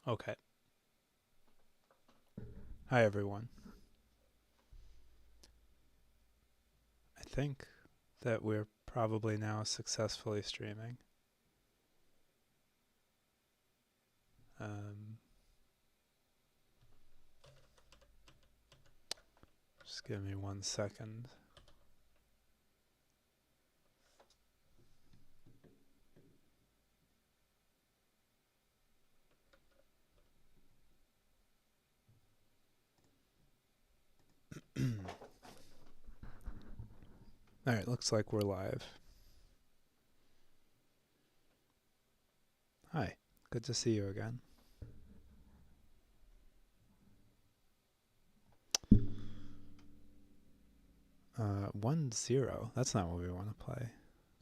Okay. Hi, everyone. I think that we're probably now successfully streaming. Um, just give me 1 second. All right, looks like we're live. Hi, good to see you again. 1-0. That's not what we want to play.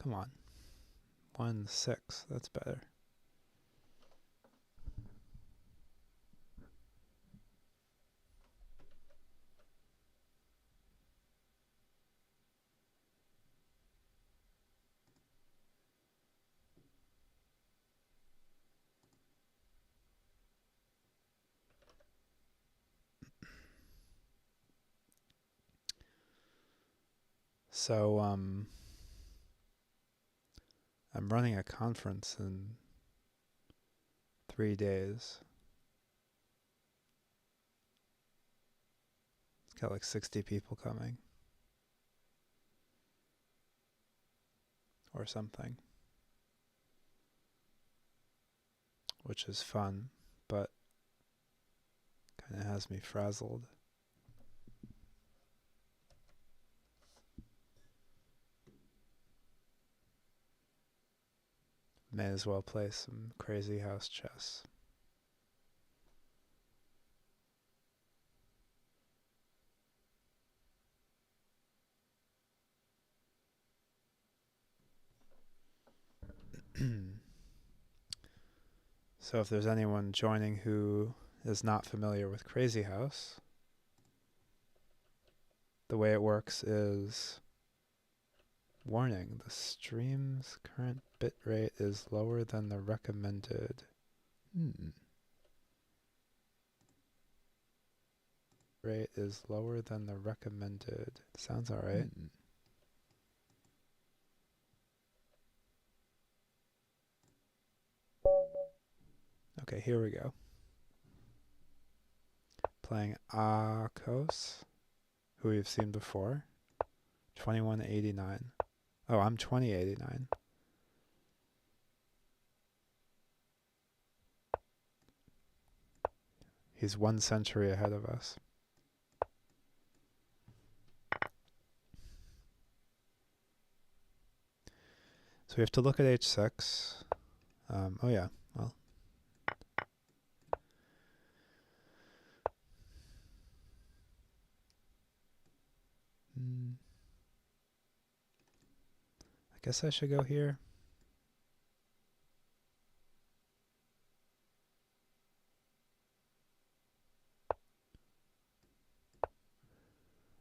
Come on. 1-6. That's better. So, I'm running a conference in 3 days. It's got like 60 people coming. Or something. Which is fun, but kind of has me frazzled. May as well play some Crazyhouse chess. So if there's anyone joining who is not familiar with Crazyhouse, the way it works is, warning, the stream's current bitrate is lower than the recommended. Rate is lower than the recommended. Sounds alright. Okay, here we go. Playing Akos, who we've seen before. 2189. Oh, I'm 2089. He's 1 century ahead of us. So we have to look at h6. Oh yeah, well. I guess I should go here.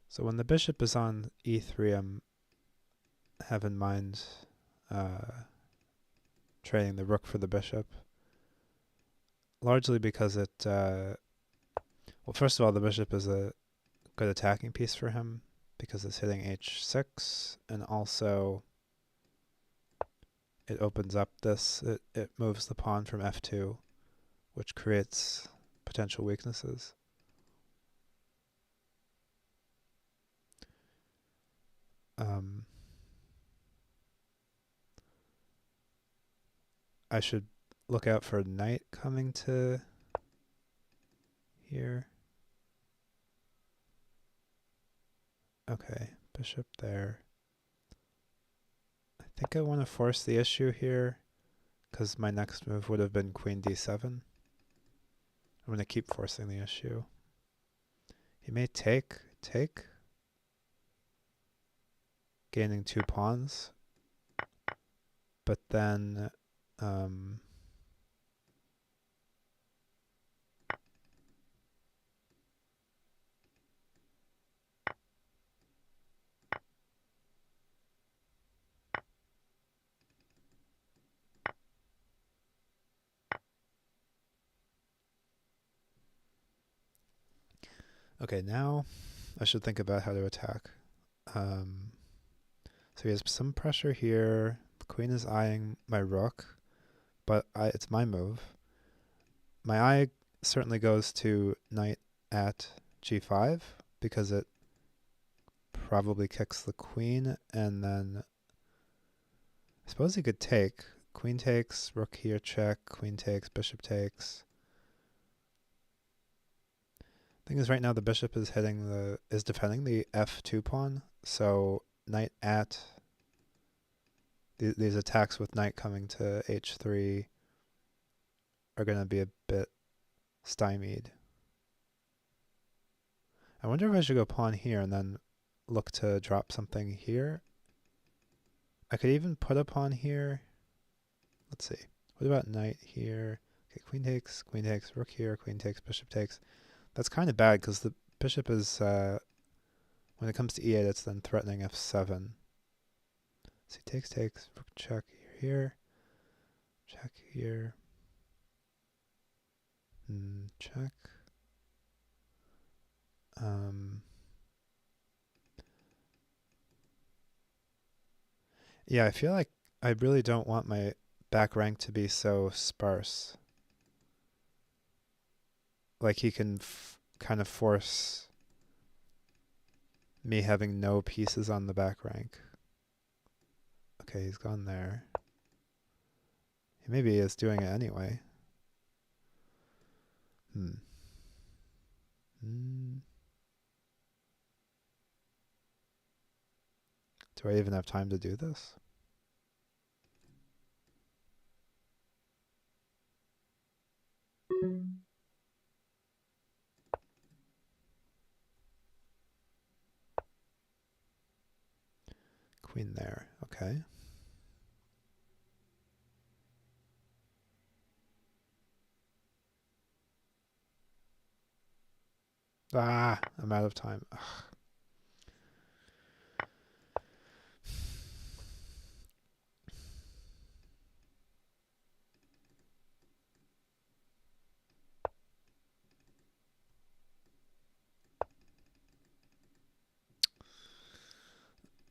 So when the bishop is on e3, have in mind trading the rook for the bishop. Largely because it, well, first of all, the bishop is a good attacking piece for him because it's hitting h6, and also it opens up this, it moves the pawn from f2, which creates potential weaknesses. I should look out for knight coming to here. Okay, bishop there. I think I want to force the issue here because my next move would have been queen d7. I'm going to keep forcing the issue. He may take, gaining 2 pawns, but then Okay, now I should think about how to attack. Um, so he has some pressure here. The queen is eyeing my rook, but it's my move. My eye certainly goes to knight at g5 because it probably kicks the queen, and then I suppose he could take. Queen takes, rook here, check, queen takes, bishop takes. Thing is, right now the bishop is defending the f2 pawn, so knight at these attacks with knight coming to h3 are going to be a bit stymied. I wonder if I should go pawn here and then look to drop something here. I could even put a pawn here. Let's see. What about knight here? Okay, queen takes, rook here, queen takes, bishop takes. That's kind of bad because the bishop is, when it comes to e8, it's then threatening f7. So he takes, rook check here, check here, check. Yeah, I feel like I really don't want my back rank to be so sparse. Like he can kind of force me having no pieces on the back rank. Okay, he's gone there. Maybe he is doing it anyway. Do I even have time to do this? Queen there, okay. Ah, I'm out of time. Ugh.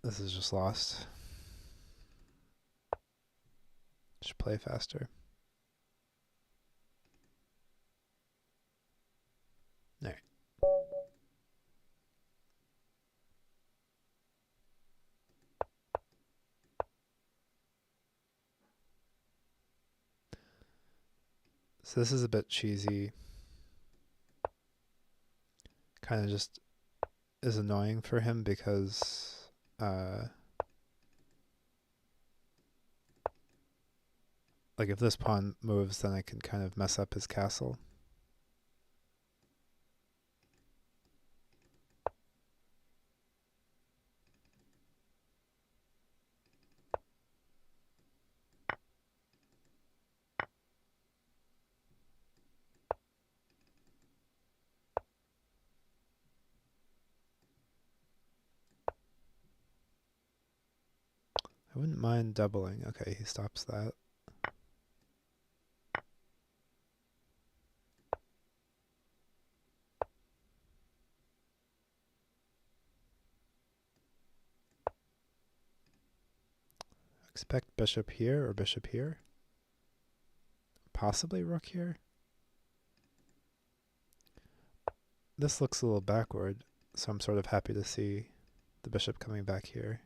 This is just lost. Should play faster. All right. So this is a bit cheesy. Kind of just is annoying for him because like if this pawn moves, then I can kind of mess up his castle. I wouldn't mind doubling. Okay, he stops that. Expect bishop here or bishop here. Possibly rook here. This looks a little backward, so I'm sort of happy to see the bishop coming back here.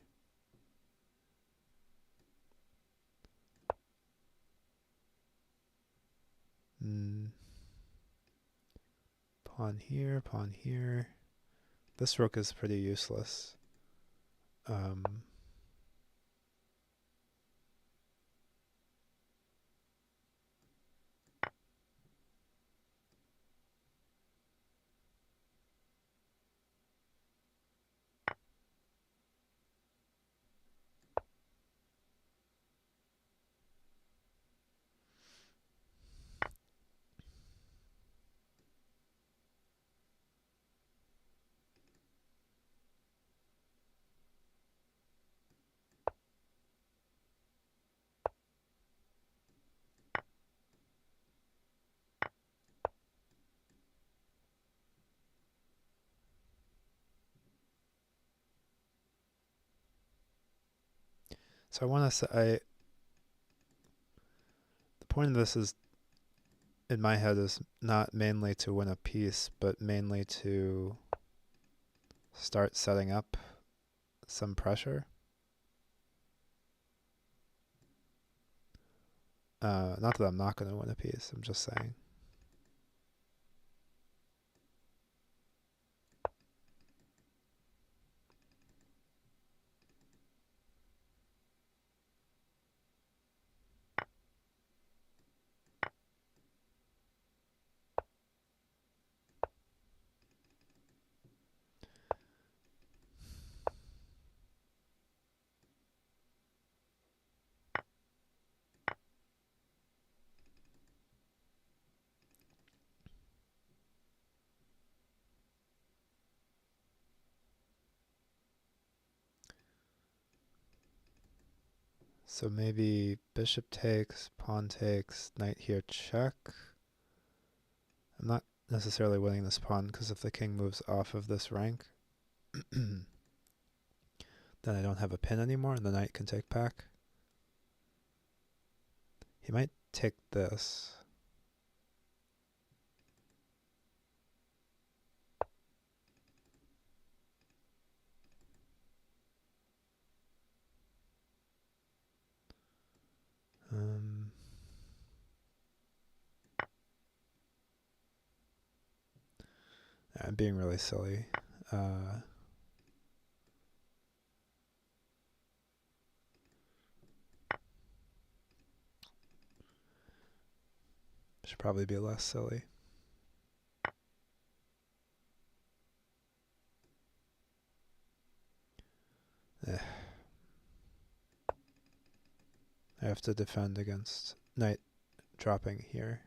Pawn here, pawn here. This rook is pretty useless. So I want to say, the point of this is, in my head, is not mainly to win a piece, but mainly to start setting up some pressure. Not that I'm not going to win a piece, I'm just saying. So maybe bishop takes, pawn takes, knight here, check. I'm not necessarily winning this pawn because if the king moves off of this rank, then I don't have a pin anymore and the knight can take back. He might take this. I'm being really silly. Should probably be less silly. I have to defend against knight dropping here.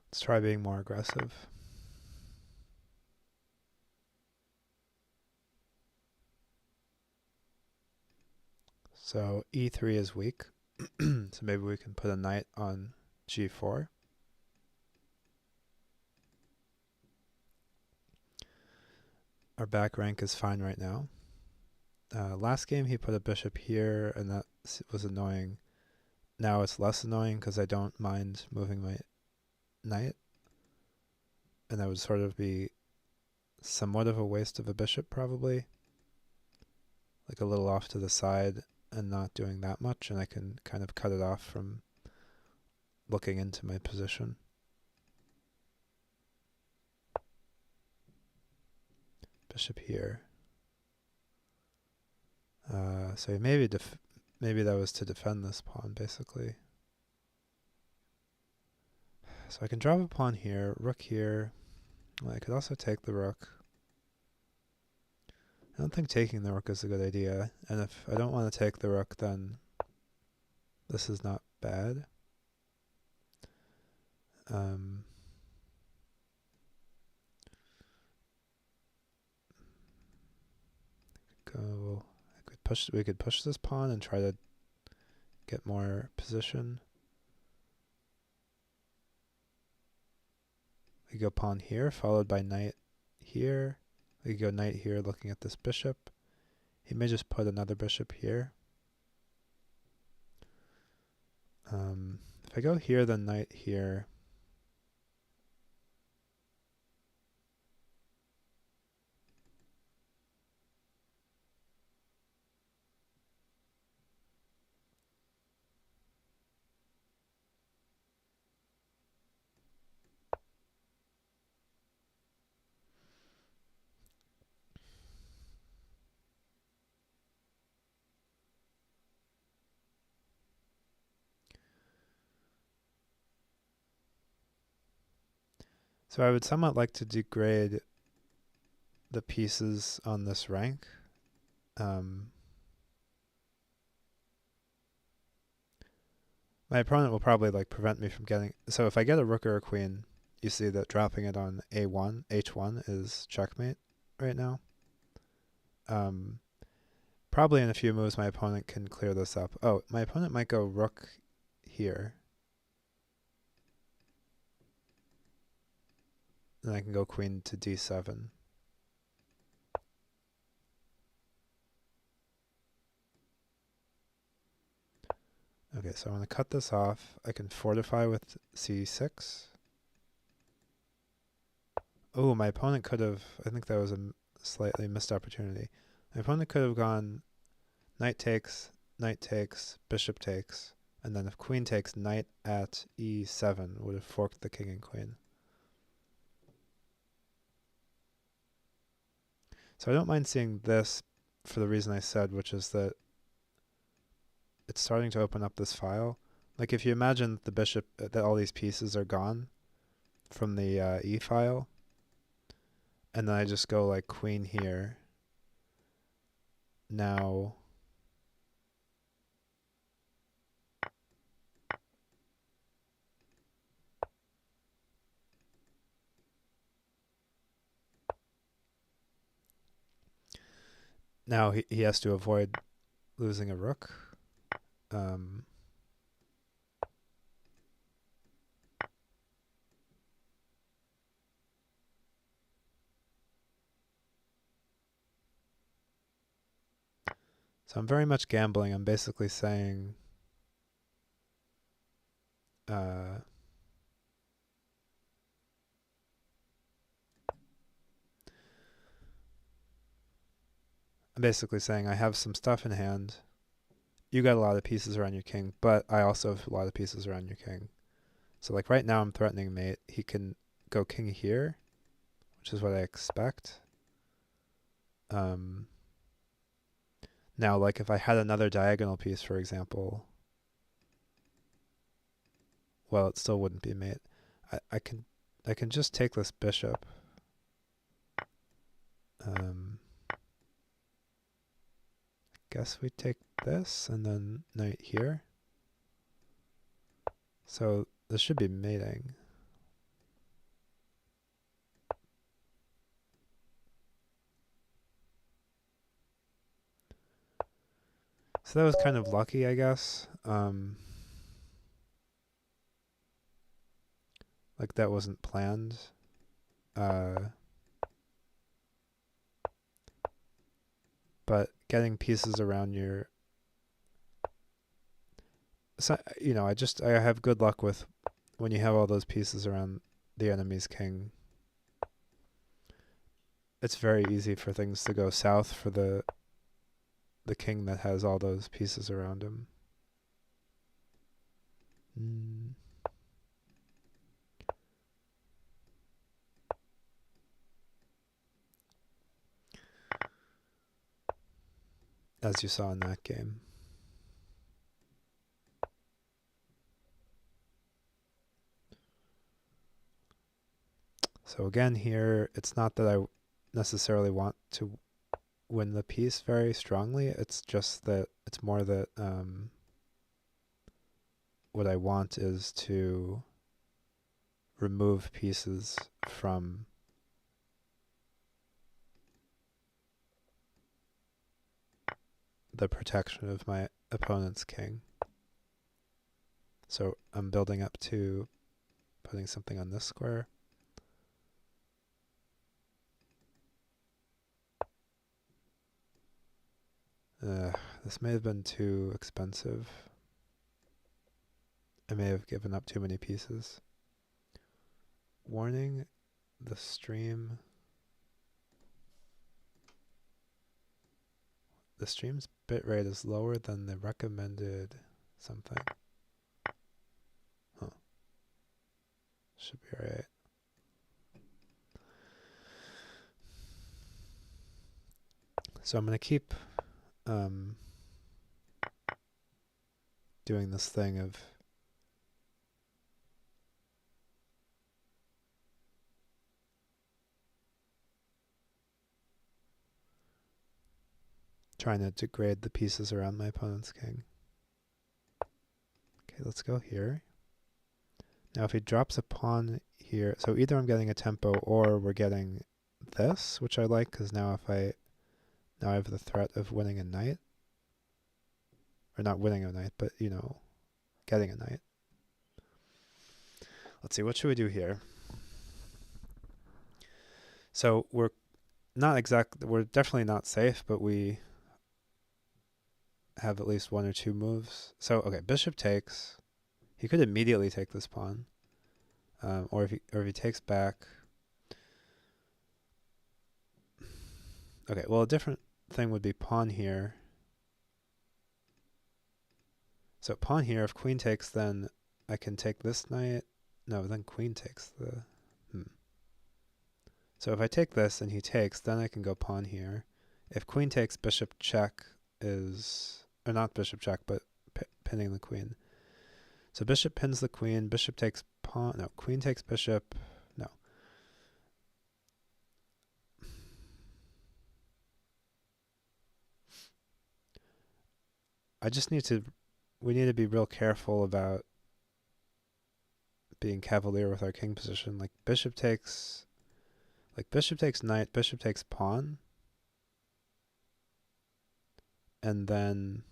Let's try being more aggressive. So e3 is weak. So maybe we can put a knight on g4. Our back rank is fine right now. Last game he put a bishop here and that was annoying. Now it's less annoying because I don't mind moving my knight. And that would sort of be somewhat of a waste of a bishop probably. Like a little off to the side and not doing that much, and I can kind of cut it off from looking into my position. Bishop here. So maybe that was to defend this pawn, basically. So I can drop a pawn here, rook here. Well, I could also take the rook. I don't think taking the rook is a good idea, and if I don't want to take the rook, then this is not bad. We could push this pawn and try to get more position. We go pawn here, followed by knight here. We go knight here, looking at this bishop. He may just put another bishop here. If I go here, then knight here. So I would somewhat like to degrade the pieces on this rank. My opponent will probably like prevent me from getting. So if I get a rook or a queen, you see that dropping it on a1, h1 is checkmate right now. Probably in a few moves my opponent can clear this up. Oh, my opponent might go rook here. Then I can go queen to d7. Okay, so I'm going to cut this off. I can fortify with c6. Oh, my opponent could have, I think that was a slightly missed opportunity. My opponent could have gone knight takes, bishop takes, and then if queen takes, knight at e7 would have forked the king and queen. So I don't mind seeing this for the reason I said, which is that it's starting to open up this file. Like if you imagine the bishop, that all these pieces are gone from the e file, and then I just go like queen here. Now he has to avoid losing a rook. So I'm very much gambling. I'm basically saying I'm basically saying I have some stuff in hand. You got a lot of pieces around your king, but I also have a lot of pieces around your king. So like right now I'm threatening mate. He can go king here, which is what I expect. Now, like if I had another diagonal piece, for example, well, it still wouldn't be mate. I can just take this bishop. Guess we take this and then knight here. So this should be mating. So that was kind of lucky, I guess. Like that wasn't planned. But getting pieces around your, so, you know, I have good luck with when you have all those pieces around the enemy's king. It's very easy for things to go south for the king that has all those pieces around him. As you saw in that game. So again here, it's not that I necessarily want to win the piece very strongly. It's just that it's more that what I want is to remove pieces from the protection of my opponent's king. So I'm building up to putting something on this square. This may have been too expensive. I may have given up too many pieces. Warning, the stream's bitrate is lower than the recommended something. Huh. Should be alright. So I'm going to keep doing this thing of trying to degrade the pieces around my opponent's king. Okay, let's go here. Now if he drops a pawn here, so either I'm getting a tempo or we're getting this, which I like, because now I have the threat of winning a knight. Or not winning a knight, but, you know, getting a knight. Let's see, what should we do here? So we're definitely not safe, but we have at least one or two moves. So, okay, bishop takes. He could immediately take this pawn. Or if he takes back. Okay, well, a different thing would be pawn here. So pawn here, if queen takes, then I can take this knight. No, then queen takes the... So if I take this and he takes, then I can go pawn here. If queen takes, bishop check is... Or not bishop check, but pinning the queen. So bishop pins the queen, bishop takes pawn... No, queen takes bishop... No. We need to be real careful about being cavalier with our king position. Like bishop takes knight, bishop takes pawn. And then,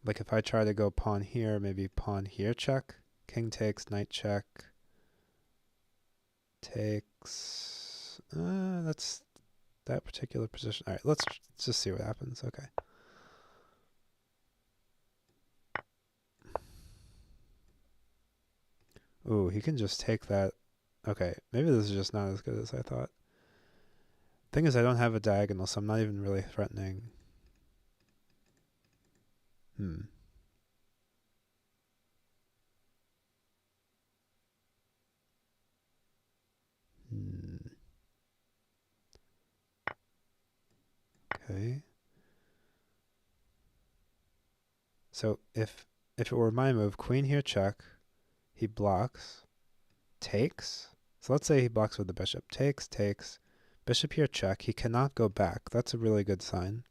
like if I try to go pawn here, maybe pawn here check. King takes, knight check. Takes, that's that particular position. All right, let's just see what happens. Okay. Ooh, he can just take that. Okay, maybe this is just not as good as I thought. Thing is, I don't have a diagonal, so I'm not even really threatening. Okay. So if it were my move, queen here check, he blocks, takes. So let's say he blocks with the bishop. Takes, bishop here check. He cannot go back. That's a really good sign.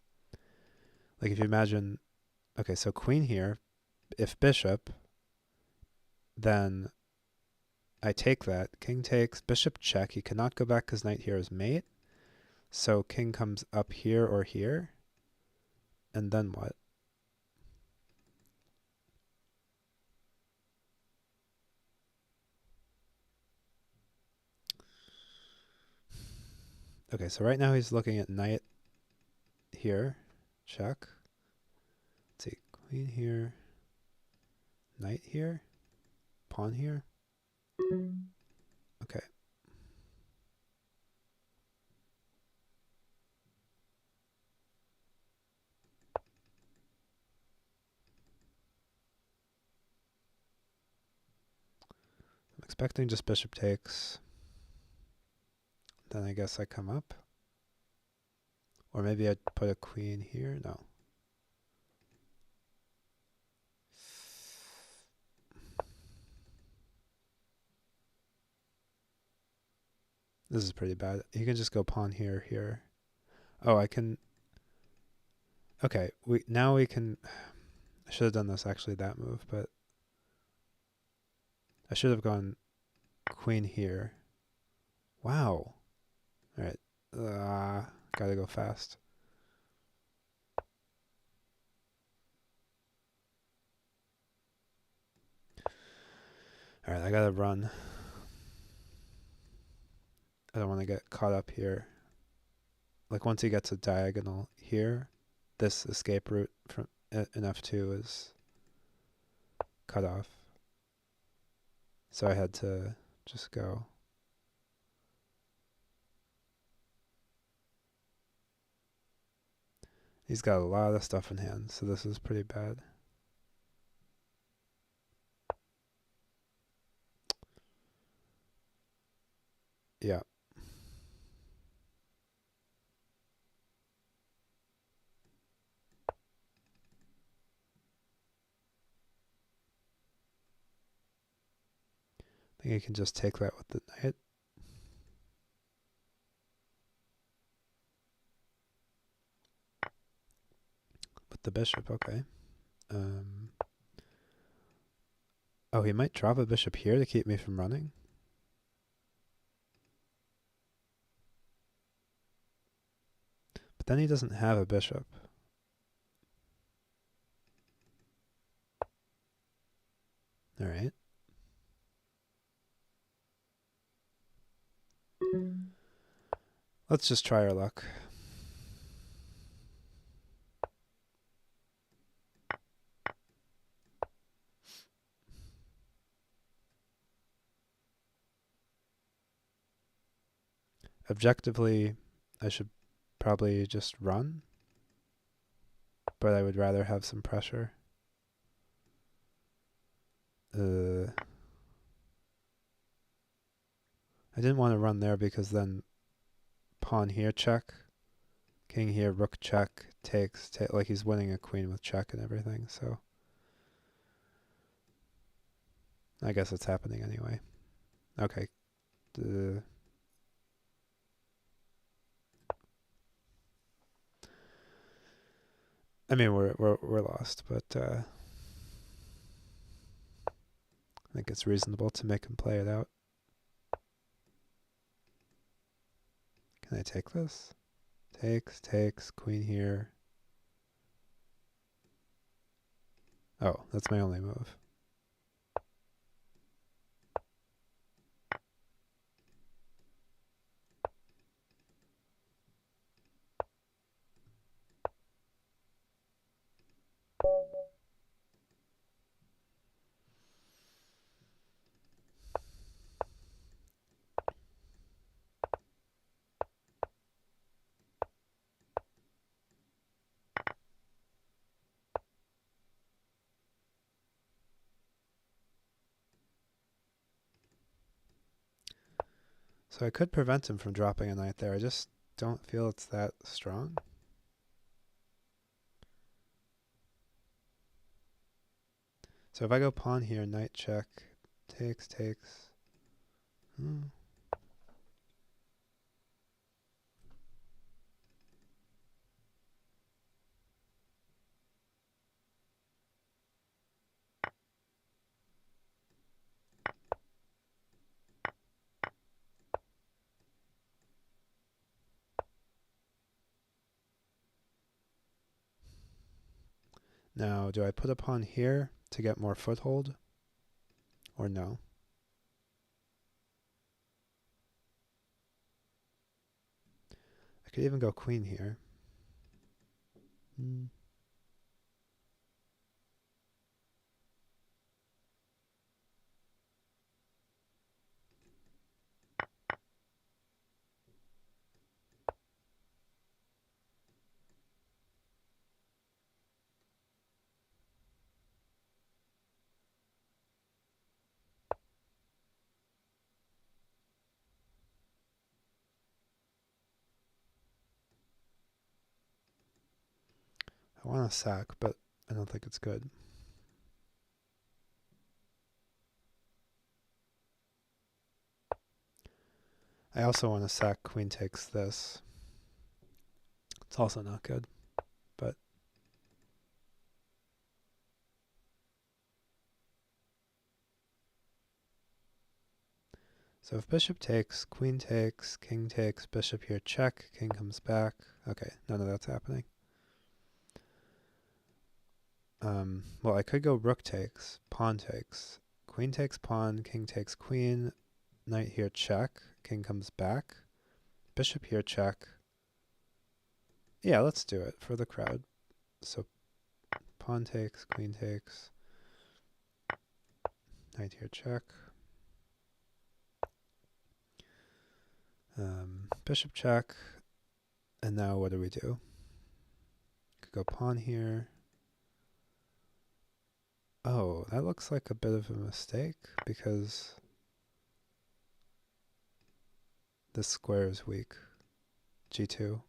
Like if you imagine, okay, so queen here, if bishop, then I take that. King takes, bishop check. He cannot go back because knight here is mate. So king comes up here or here. And then what? Okay, so right now he's looking at knight here. Check. Let's see, queen here. Knight here. Pawn here. Okay. I'm expecting just bishop takes. Then I guess I come up. Or maybe I'd put a queen here. No. This is pretty bad. You can just go pawn here, here. Oh, I can... Okay, now we can... I should have done this, actually, that move, but... I should have gone queen here. Wow. Alright. Gotta go fast. Alright, I gotta run. I don't want to get caught up here. Like once he gets a diagonal here, this escape route from in F2 is cut off. So I had to just go. He's got a lot of stuff in hand, so this is pretty bad. Yeah. I think I can just take that with the knight. With the bishop, okay. Oh, he might drop a bishop here to keep me from running. But then he doesn't have a bishop. All right. Let's just try our luck. Objectively, I should probably just run, but I would rather have some pressure. I didn't want to run there because then pawn here check, king here, rook check, takes, like he's winning a queen with check and everything, so I guess it's happening anyway. Okay. I mean, we're lost, but I think it's reasonable to make him play it out. Can I take this? Takes, queen here. Oh, that's my only move. So I could prevent him from dropping a knight there. I just don't feel it's that strong. So if I go pawn here, knight check, takes. Now, do I put a pawn here to get more foothold? Or no? I could even go queen here. I want to sack, but I don't think it's good. I also want to sack queen takes this. It's also not good, but so if bishop takes, queen takes, king takes, bishop here check, king comes back. Okay, none of that's happening. Well, I could go rook takes, pawn takes, queen takes pawn, king takes queen, knight here check, king comes back, bishop here check. Yeah, let's do it for the crowd. So pawn takes, queen takes, knight here check, bishop check, and now what do we do? Could go pawn here. Oh, that looks like a bit of a mistake because this square is weak. G2.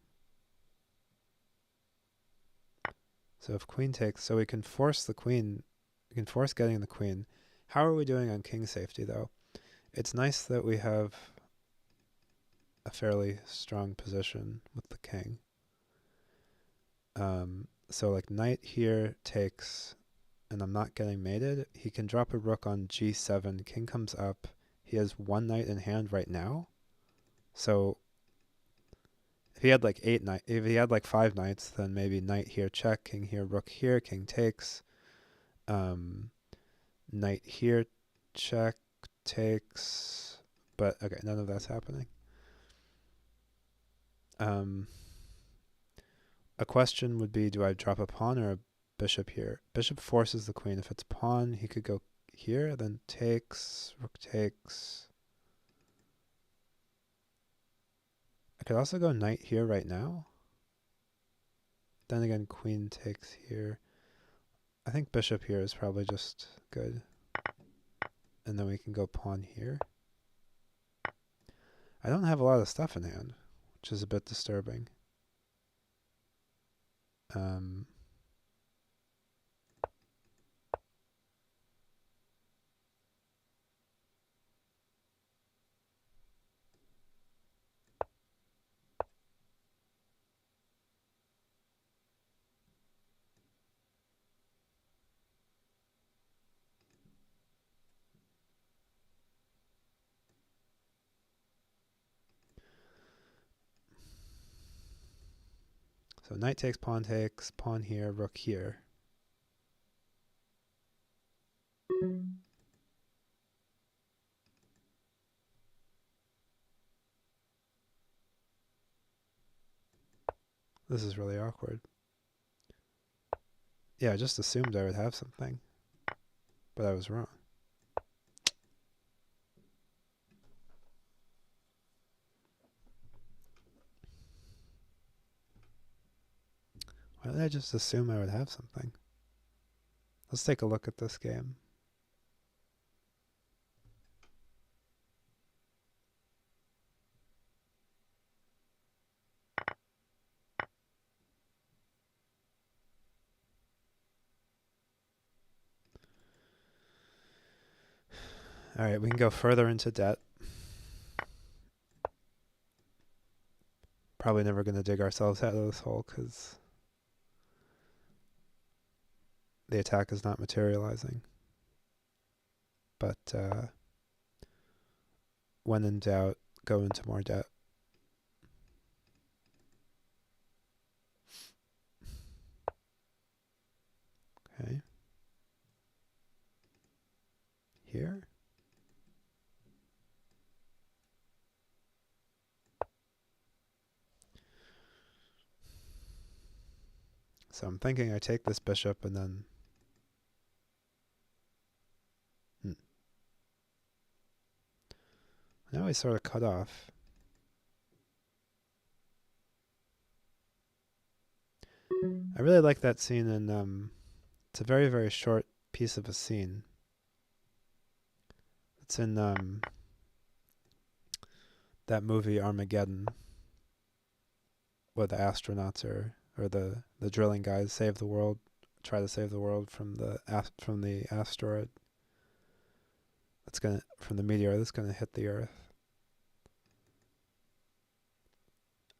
So if queen takes, so we can force the queen, we can force getting the queen. How are we doing on king safety though? It's nice that we have a fairly strong position with the king. So like knight here takes, and I'm not getting mated. He can drop a rook on g7. King comes up. He has one knight in hand right now. So if he had like if he had like 5 knights, then maybe knight here check, king here, rook here, king takes. Knight here check, takes. But okay, none of that's happening. A question would be, do I drop a pawn or a bishop here? Bishop forces the queen. If it's pawn, he could go here, then takes, rook takes. I could also go knight here right now. Then again, queen takes here. I think bishop here is probably just good. And then we can go pawn here. I don't have a lot of stuff in hand, which is a bit disturbing. So knight takes, pawn here, rook here. This is really awkward. Yeah, I just assumed I would have something, but I was wrong. Why did I just assume I would have something? Let's take a look at this game. All right, we can go further into debt. Probably never going to dig ourselves out of this hole because the attack is not materializing. But when in doubt, go into more debt. Okay. Here. So I'm thinking I take this bishop and then... Now he's sort of cut off. I really like that scene in... it's a very, very short piece of a scene. It's in that movie Armageddon, where the astronauts or the drilling guys save the world, try to save the world from the asteroid from the meteor that's gonna hit the Earth.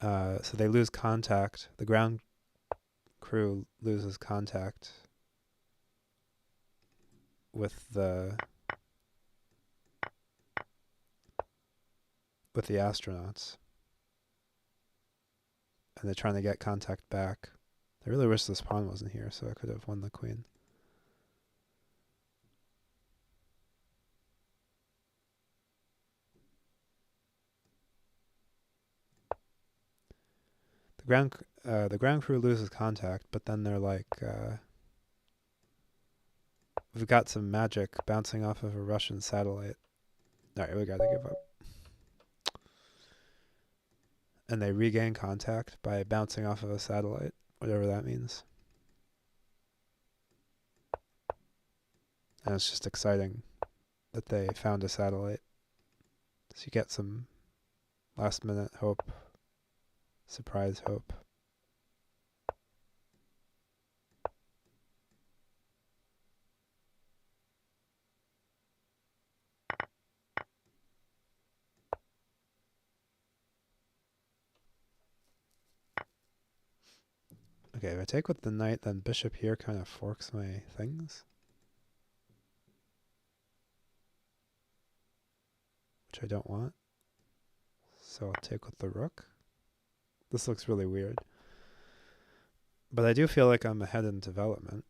So they lose contact. The ground crew loses contact with the astronauts, and they're trying to get contact back. I really wish this pawn wasn't here, so I could have won the queen. The ground crew loses contact, but then they're like, we've got some magic bouncing off of a Russian satellite. All right, we gotta give up. And they regain contact by bouncing off of a satellite, whatever that means. And it's just exciting that they found a satellite. So you get some last minute hope, surprise hope. Okay, if I take with the knight, then bishop here kind of forks my things. Which I don't want. So I'll take with the rook. This looks really weird. But I do feel like I'm ahead in development.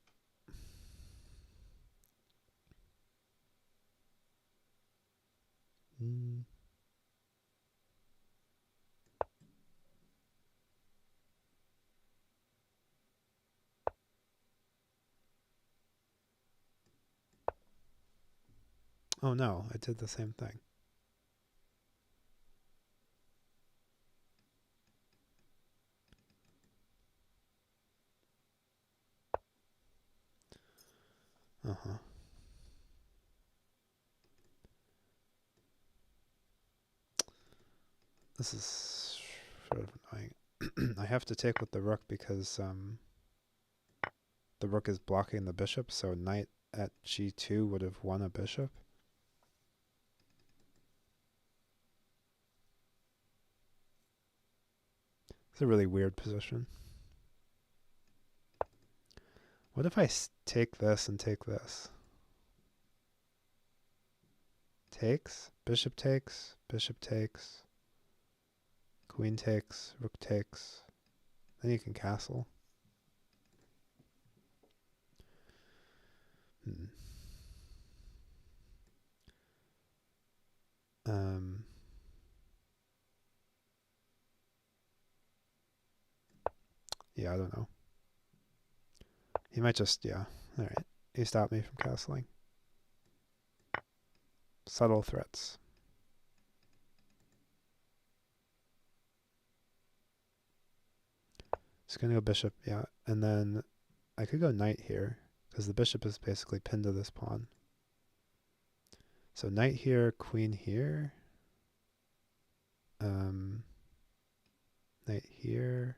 Oh no, I did the same thing. Uh-huh. This is sort of annoying. I have to take with the rook because the rook is blocking the bishop, so knight at g2 would have won a bishop. It's a really weird position. What if I take this and take this? Takes, bishop takes, queen takes, rook takes. Then you can castle. Yeah, I don't know. He might just, yeah. Alright. He stopped me from castling. Subtle threats. Just gonna go bishop, yeah. And then I could go knight here, because the bishop is basically pinned to this pawn. So knight here, queen here. Knight here.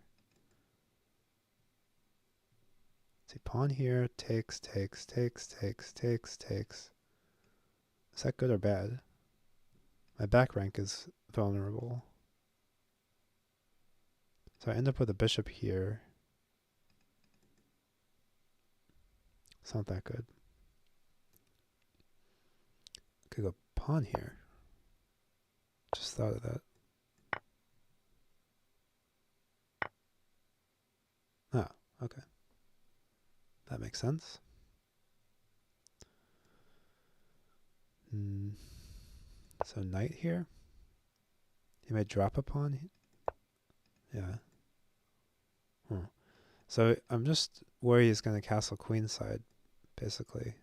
See, pawn here, takes. Is that good or bad? My back rank is vulnerable. So I end up with a bishop here. It's not that good. Could go pawn here. Just thought of that. Oh, okay. That makes sense. So knight here. He might drop a pawn. Yeah. So I'm just worried he's going to castle queenside, basically.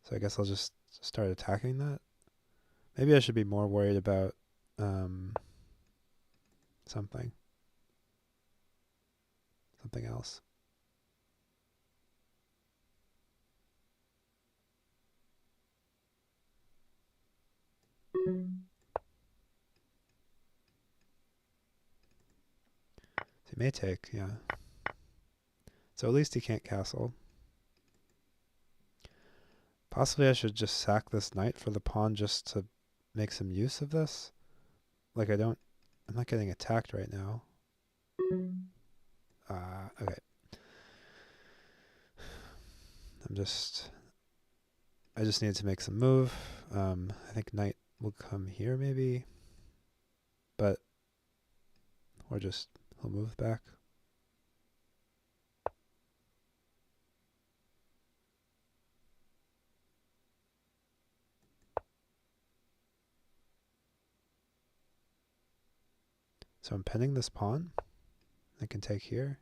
So I guess I'll just start attacking that. Maybe I should be more worried about something else. He may take, yeah. So at least he can't castle. Possibly I should just sack this knight for the pawn just to make some use of this. Like I'm not getting attacked right now. Okay. I just need to make some move. I think knight will come here maybe. Or just he'll move back. So I'm pinning this pawn. I can take here.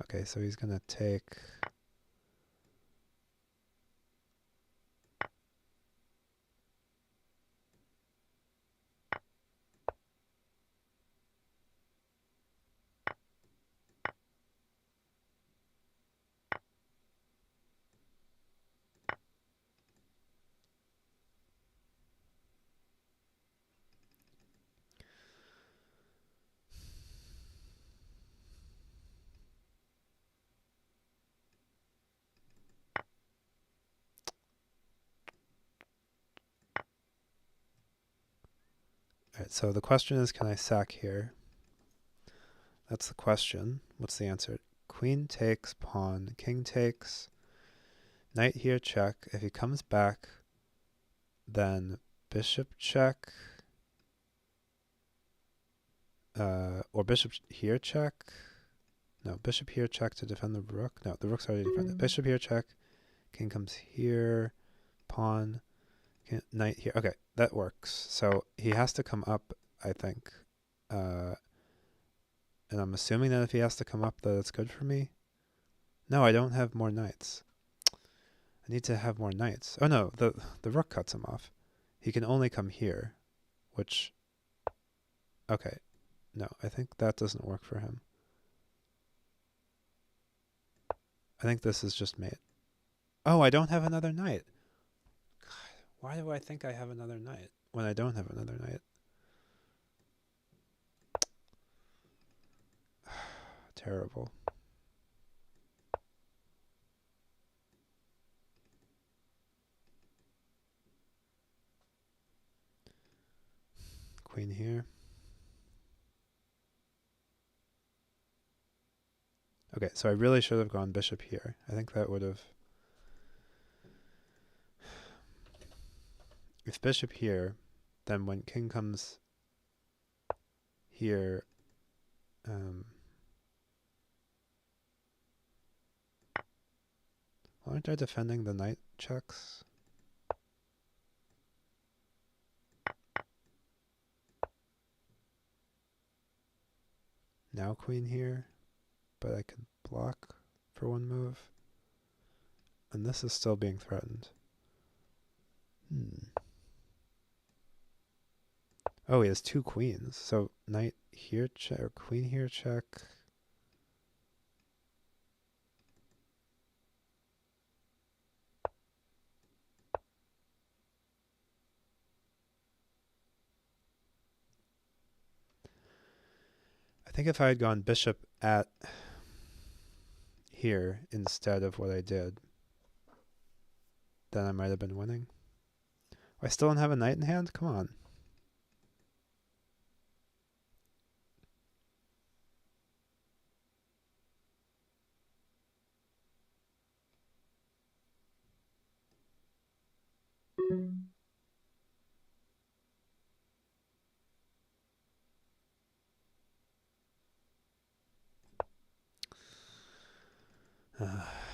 Okay, so he's going to take... so the question is, can I sack here? That's the question. What's the answer? Queen takes, pawn, king takes, knight here, check. If he comes back, then bishop check, or bishop here check. No, bishop here check to defend the rook. No, the rook's already defended. Bishop here check, king comes here, pawn, knight here. Okay, that works. So he has to come up, I think. And I'm assuming that if he has to come up, that it's good for me. No, I don't have more knights. I need to have more knights. Oh no, the rook cuts him off. He can only come here, which... Okay, no, I think that doesn't work for him. I think this is just mate. Oh, I don't have another knight. God, why do I think I have another knight when I don't have another knight? Terrible. Queen here. Okay, so I really should have gone bishop here. I think that would have... If bishop here, then when king comes here, aren't I defending the knight checks? Now queen here, but I can block for one move. And this is still being threatened. Oh, he has two queens. So knight here check, or queen here check. I think if I had gone bishop at here instead of what I did, then I might have been winning. I still don't have a knight in hand? Come on.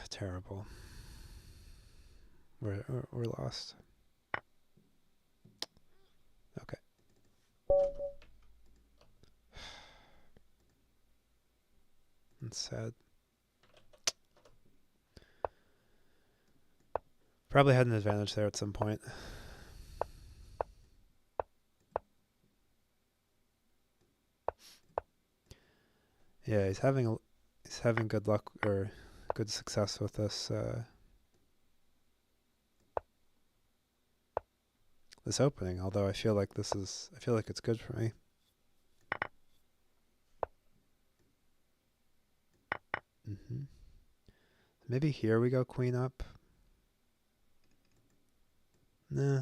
Terrible. We're lost. Okay. That's sad. Probably had an advantage there at some point. Yeah, he's having good luck or good success with this this opening. Although I feel like it's good for me. Maybe here we go queen up. Nah.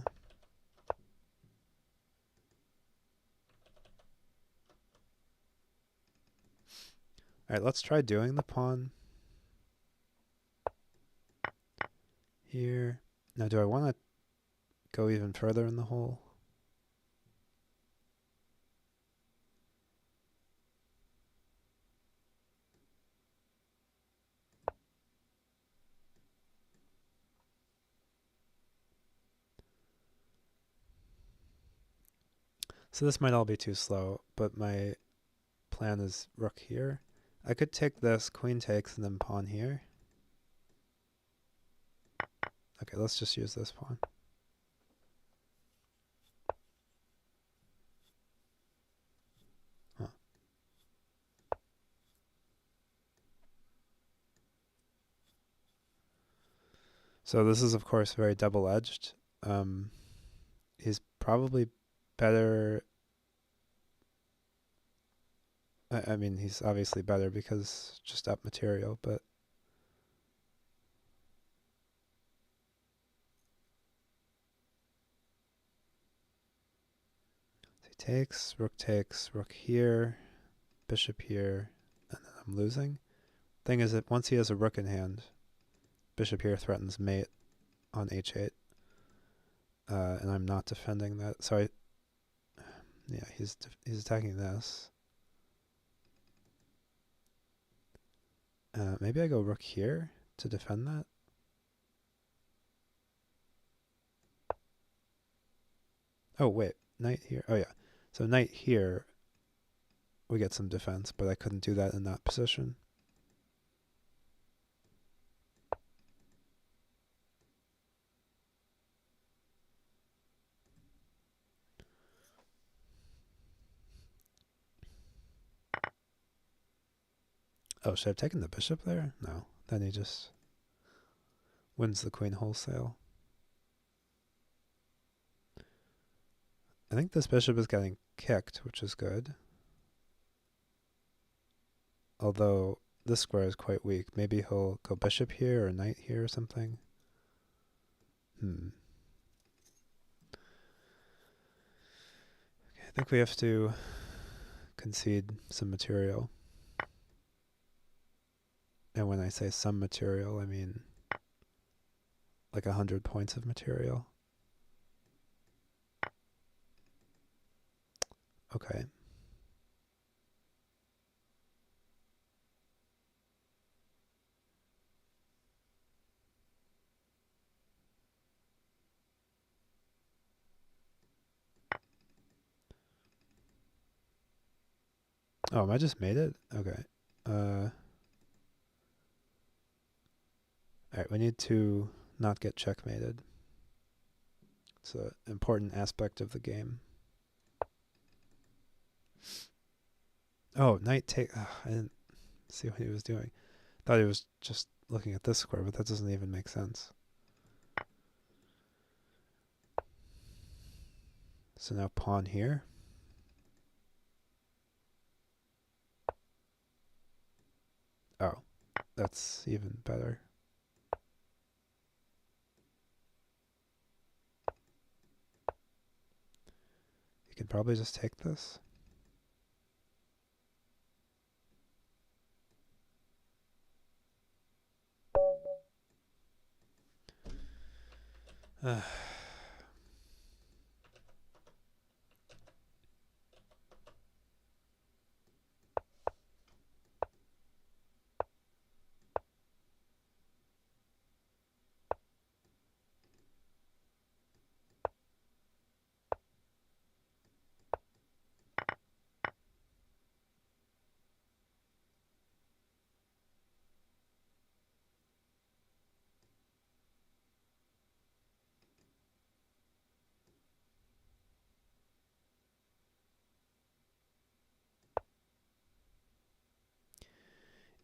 Alright, let's try doing the pawn here. Now, do I want to go even further in the hole? So this might all be too slow, but my plan is rook here. I could take this, queen takes, and then pawn here. Okay, let's just use this pawn. Huh. So this is, of course, very double-edged. He's probably better... I mean, he's obviously better because just up material, but... He takes, rook here, bishop here, and then I'm losing. Thing is that once he has a rook in hand, bishop here threatens mate on h8, and I'm not defending that. So he's attacking this. Maybe I go rook here to defend that. Oh wait, knight here. Oh yeah, so knight here, we get some defense, but I couldn't do that in that position. Oh, should I have taken the bishop there? No. Then he just wins the queen wholesale. I think this bishop is getting kicked, which is good. Although this square is quite weak. Maybe he'll go bishop here or knight here or something. Okay, I think we have to concede some material. And when I say some material, I mean like 100 points of material. Okay. Oh, I just made it? Okay. Alright, we need to not get checkmated. It's an important aspect of the game. Oh, knight take... I didn't see what he was doing. Thought he was just looking at this square, but that doesn't even make sense. So now pawn here. Oh, that's even better. You can probably just take this.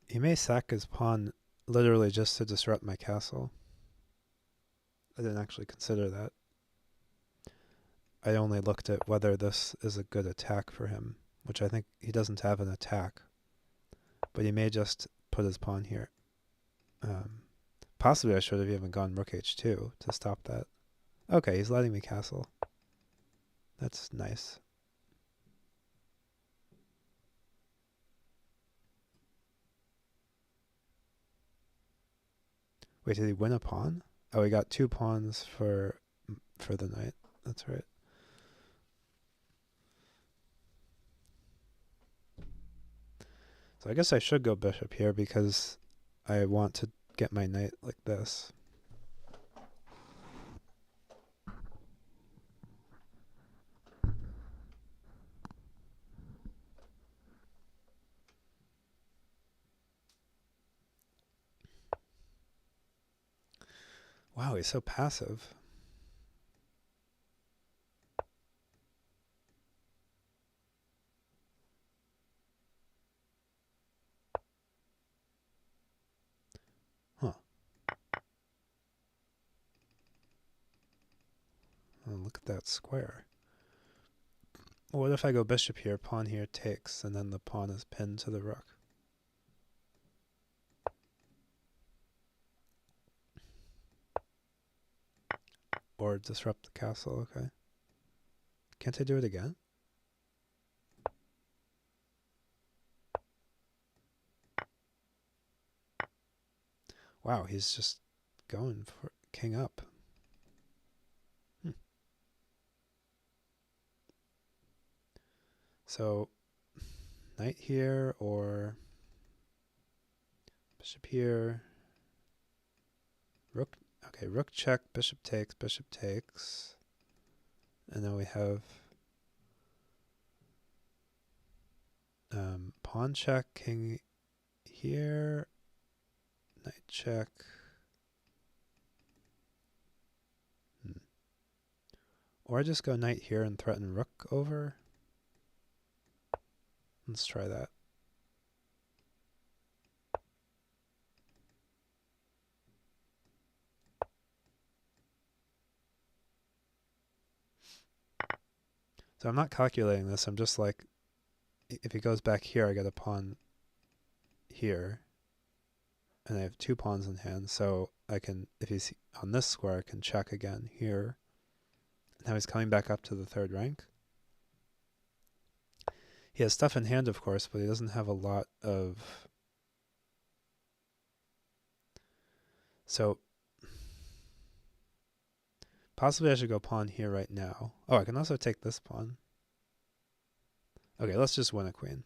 He may sack his pawn literally just to disrupt my castle. I didn't actually consider that. I only looked at whether this is a good attack for him, which I think he doesn't have an attack. But he may just put his pawn here. Possibly I should have even gone rook h2 to stop that. Okay, he's letting me castle. That's nice. Wait, did he win a pawn? Oh, he got 2 pawns for the knight. That's right. So I guess I should go bishop here because I want to get my knight like this. Wow, he's so passive. Huh. Oh, look at that square. What if I go bishop here, pawn here takes, and then the pawn is pinned to the rook? Or disrupt the castle, okay. Can't I do it again? Wow, he's just going for king up. So, knight here or bishop here. Rook. Okay, rook check, bishop takes. And then we have pawn check, king here, knight check. Or I just go knight here and threaten rook over. Let's try that. So I'm not calculating this. I'm just like, if he goes back here, I get a pawn here. And I have 2 pawns in hand, so I can, if he's on this square, I can check again here. Now he's coming back up to the 3rd rank. He has stuff in hand, of course, but he doesn't have a lot of... So, possibly I should go pawn here right now. Oh, I can also take this pawn. Okay, let's just win a queen.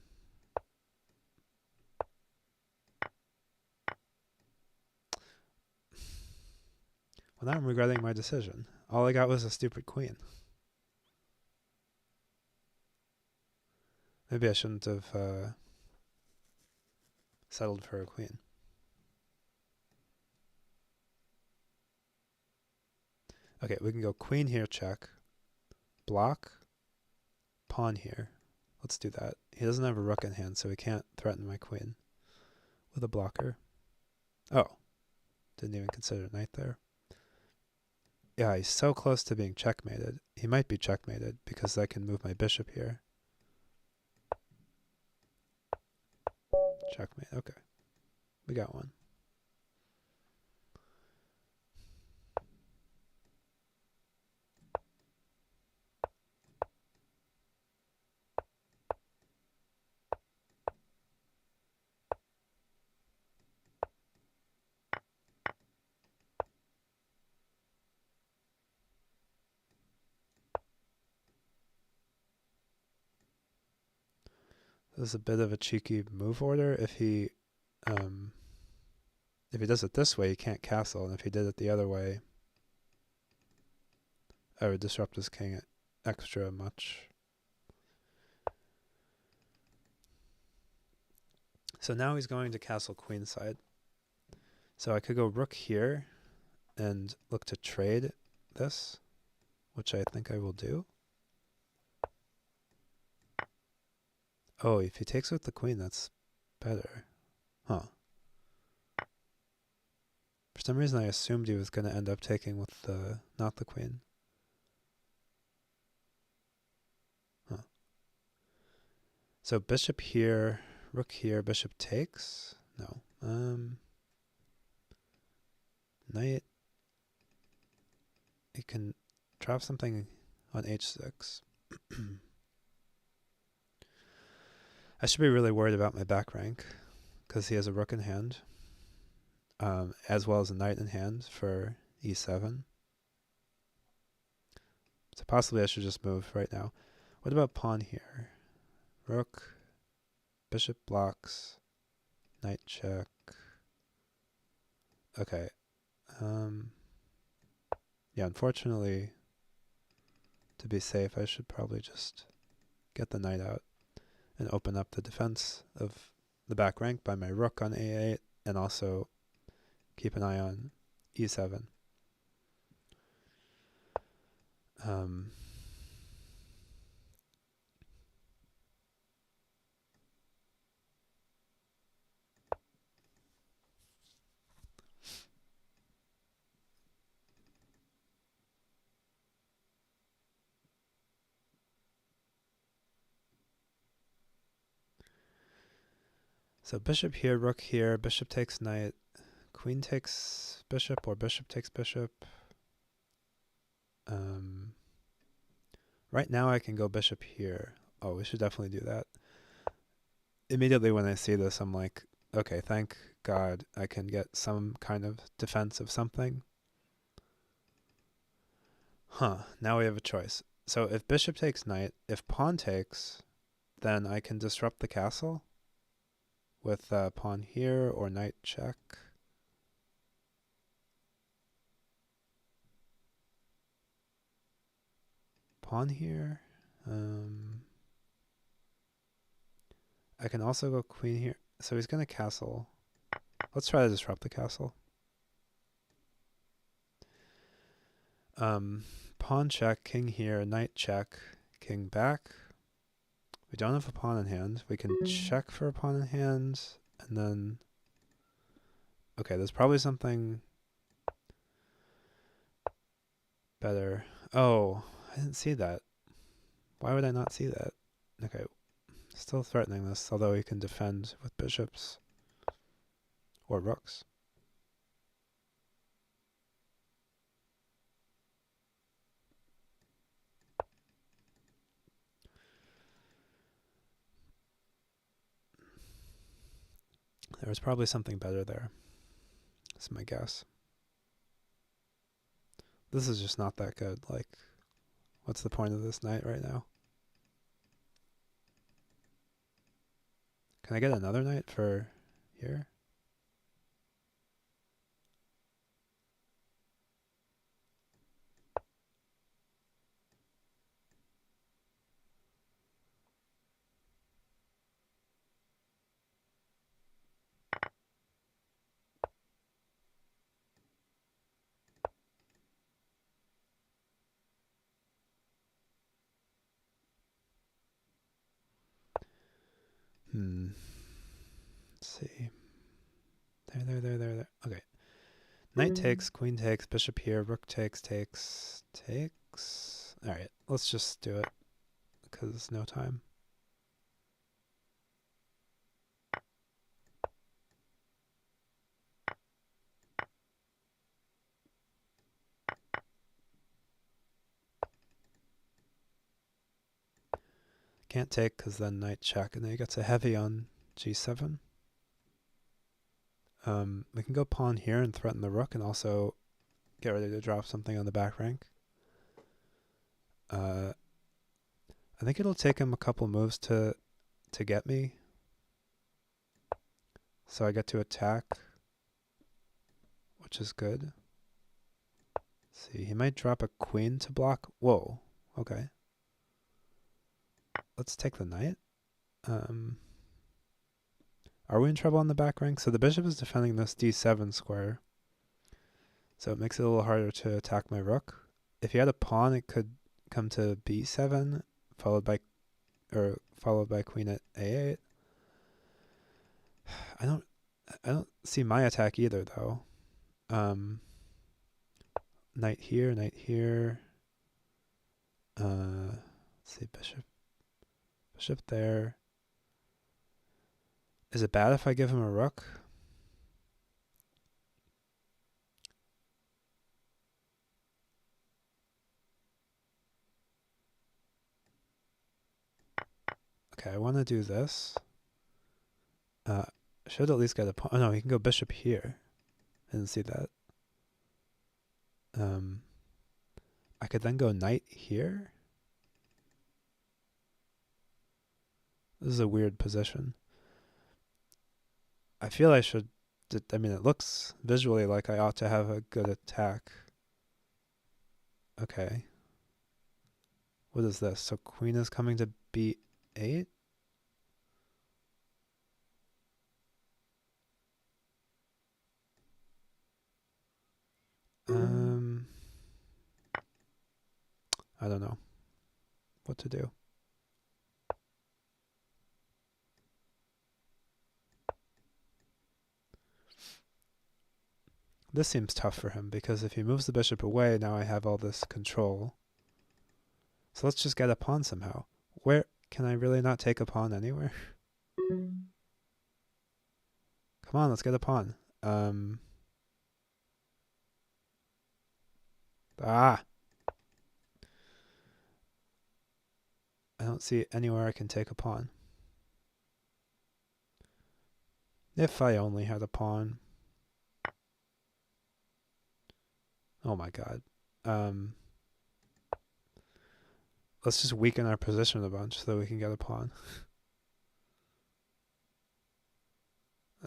Well, now I'm regretting my decision. All I got was a stupid queen. Maybe I shouldn't have settled for a queen. Okay, we can go queen here, check. Block. Pawn here. Let's do that. He doesn't have a rook in hand, so he can't threaten my queen with a blocker. Oh. Didn't even consider knight there. Yeah, he's so close to being checkmated. He might be checkmated because I can move my bishop here. Checkmate. Okay. We got one. This is a bit of a cheeky move order. If he does it this way, he can't castle, and if he did it the other way, I would disrupt his king extra much. So now he's going to castle queenside. So I could go rook here and look to trade this, which I think I will do. Oh, if he takes with the queen, that's better. Huh. For some reason, I assumed he was going to end up taking with the, not the queen. Huh. So bishop here, rook here, bishop takes? No. Knight. He can drop something on h6. I should be really worried about my back rank because he has a rook in hand, as well as a knight in hand for e7. So possibly I should just move right now. What about pawn here? Rook, bishop blocks, knight check. Okay. Yeah, unfortunately, to be safe, I should probably just get the knight out and open up the defense of the back rank by my rook on a8 and also keep an eye on e7. So bishop here, rook here, bishop takes knight, queen takes bishop, or bishop takes bishop. Right now I can go bishop here. Oh, we should definitely do that. Immediately when I see this, I'm like, okay, thank God, I can get some kind of defense of something. Huh, now we have a choice. So if bishop takes knight, if pawn takes, then I can disrupt the castle with pawn here or knight check. Pawn here. I can also go queen here. So he's going to castle. Let's try to disrupt the castle. Pawn check, king here, knight check, king back. We don't have a pawn in hand. We can check for a pawn in hand, and then... Okay, there's probably something better. Oh, I didn't see that. Why would I not see that? Okay, still threatening this, although he can defend with bishops or rooks. There was probably something better there. That's my guess. This is just not that good. Like, what's the point of this knight right now? Can I get another knight for here? Let's see. There. Okay. Knight takes, queen takes, bishop here, rook takes. Alright, let's just do it, because no time. Can't take, because then knight check, and then he gets a heavy on g7. We can go pawn here and threaten the rook, and also get ready to drop something on the back rank. I think it'll take him a couple moves to get me. So I get to attack, which is good. Let's see, he might drop a queen to block. Whoa, okay. Let's take the knight. Are we in trouble on the back rank? So the bishop is defending this d7 square. So it makes it a little harder to attack my rook. If he had a pawn, it could come to b7, followed by queen at a8. I don't see my attack either though. Knight here. Let's see, bishop there. Is it bad if I give him a rook? Okay, I want to do this. Should at least get a pawn. Oh no, he can go bishop here. I didn't see that. I could then go knight here. This is a weird position. I feel I should... I mean, it looks visually like I ought to have a good attack. Okay. What is this? So queen is coming to b8? I don't know what to do. This seems tough for him, because if he moves the bishop away, now I have all this control. So let's just get a pawn somehow. Where can I really not take a pawn anywhere? Come on, let's get a pawn. I don't see anywhere I can take a pawn. If I only had a pawn. Oh my god. Let's just weaken our position a bunch so that we can get a pawn.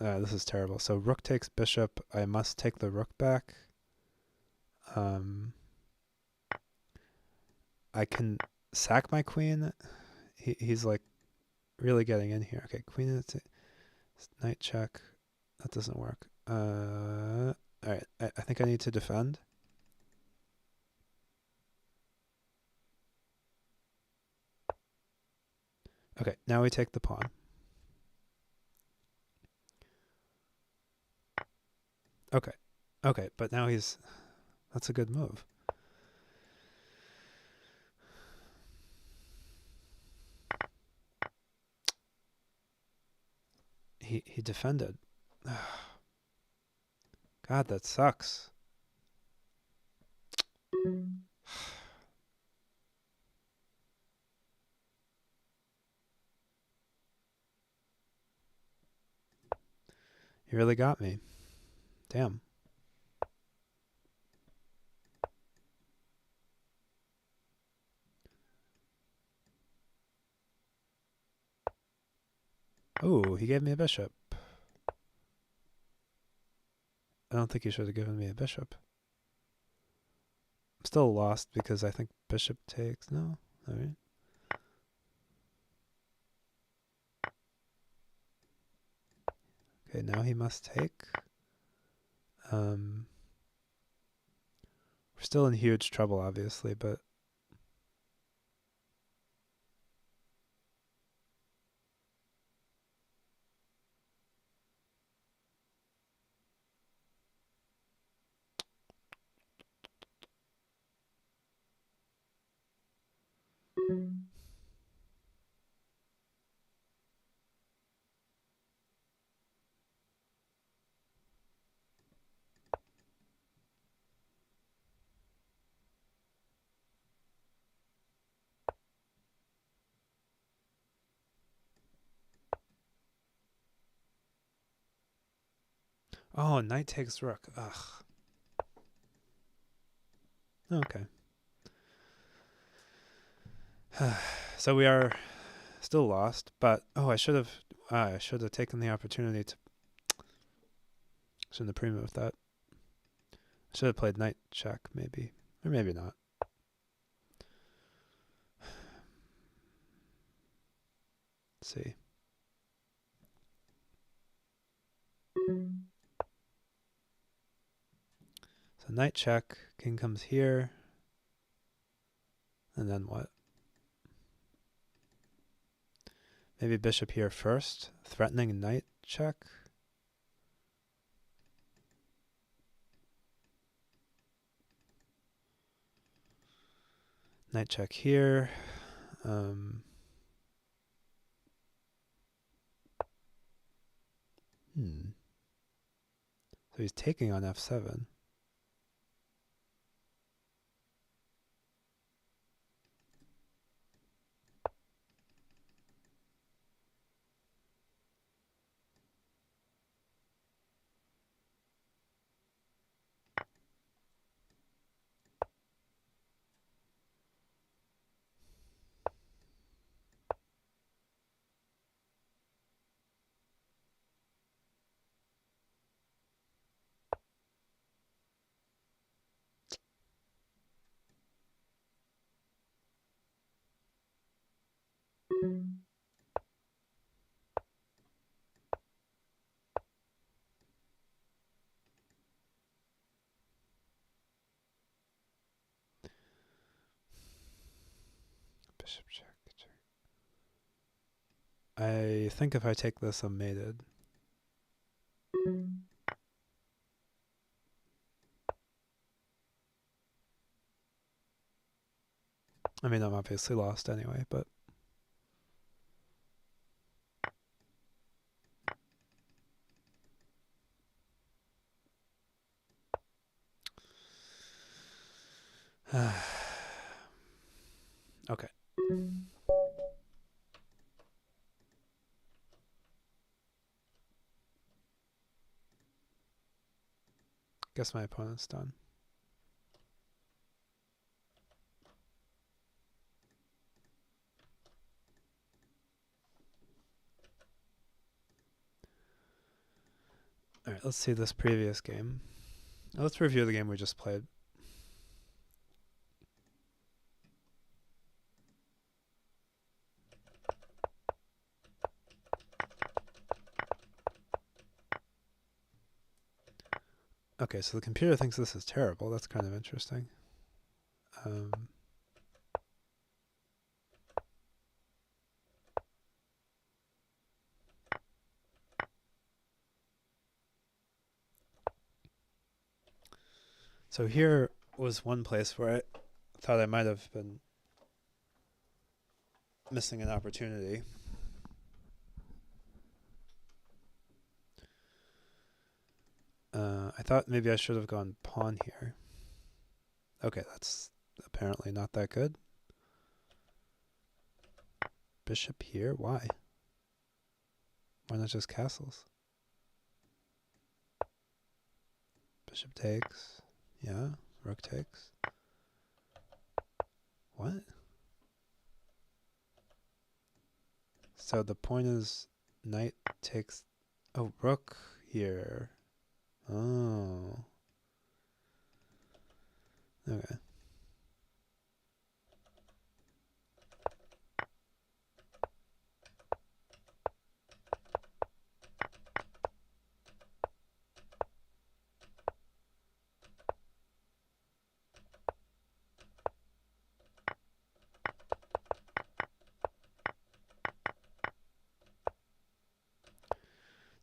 This is terrible. So rook takes bishop. I must take the rook back. I can sack my queen. He's like really getting in here. Okay, queen is knight check. That doesn't work. Alright, I think I need to defend. Okay, now we take the pawn. Okay. Okay, but now that's a good move. He defended. God, that sucks. He really got me. Damn. Oh, he gave me a bishop. I don't think he should have given me a bishop. I'm still lost because I think bishop takes. No? Alright. Okay, now he must take. We're still in huge trouble, obviously, but oh, knight takes rook. Ugh. Okay. So we are still lost, but I should have taken the opportunity to. Shouldn't have pre-moved that. Should have played knight check, maybe, or maybe not. Let's see. So knight check, king comes here, and then what? Maybe bishop here first, threatening knight check. Knight check here. So he's taking on f7. Bishop check. I think if I take this, I'm mated. I mean, I'm obviously lost anyway, but okay. Guess my opponent's done. Alright, let's see this previous game. Let's review the game we just played. Okay, so the computer thinks this is terrible. That's kind of interesting. So here was one place where I thought I might have been missing an opportunity. I thought maybe I should have gone pawn here. Okay, that's apparently not that good. Bishop here? Why? Why not just castles? Bishop takes. Yeah, rook takes. What? So the point is knight takes... Oh, rook here. Oh. Okay.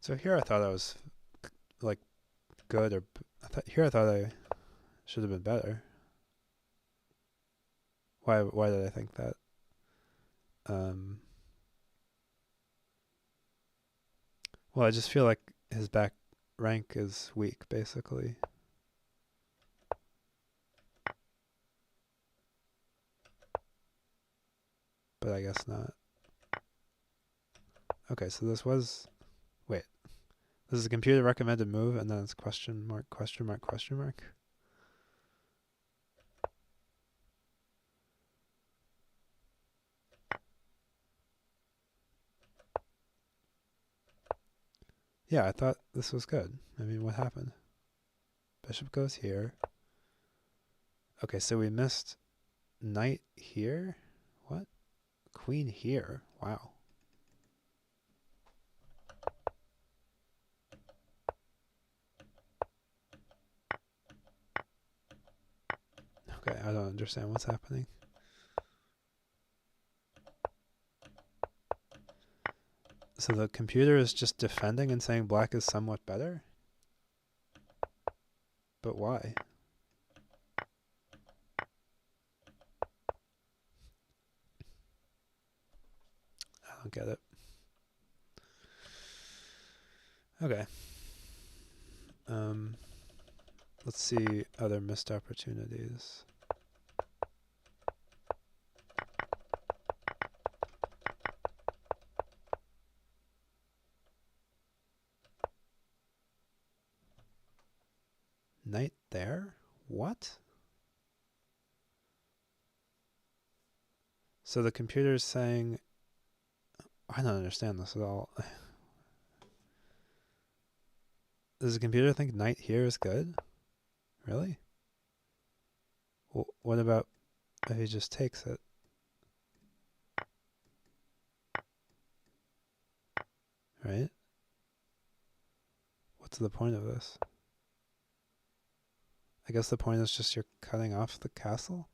So here I thought I was like good, or I thought I should have been better. Why did I think that? Well, I just feel like his back rank is weak, basically. But I guess not. Okay, so this was... Wait. This is a computer recommended move, and then it's question mark, question mark, question mark. Yeah, I thought this was good. I mean, what happened? Bishop goes here. Okay, so we missed knight here? What? Queen here? Wow. Okay, I don't understand what's happening. So the computer is just defending and saying black is somewhat better? But why? I don't get it. Okay. Let's see other missed opportunities. Knight there? What? So the computer's saying... I don't understand this at all. Does the computer think knight here is good? Really? Well, what about if he just takes it? Right? What's the point of this? I guess the point is just you're cutting off the castle?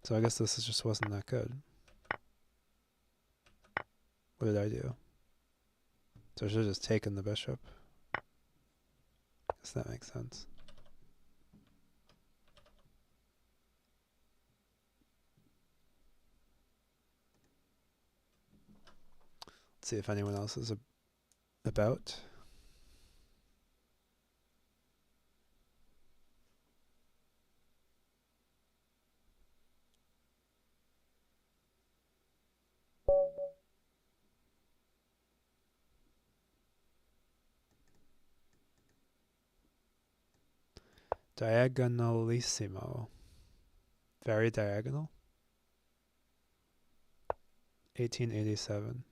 So I guess this just wasn't that good. What did I do? So I should have just taken the bishop. Guess that makes sense. Let's see if anyone else is about. Diagonalissimo. Very diagonal. 1887.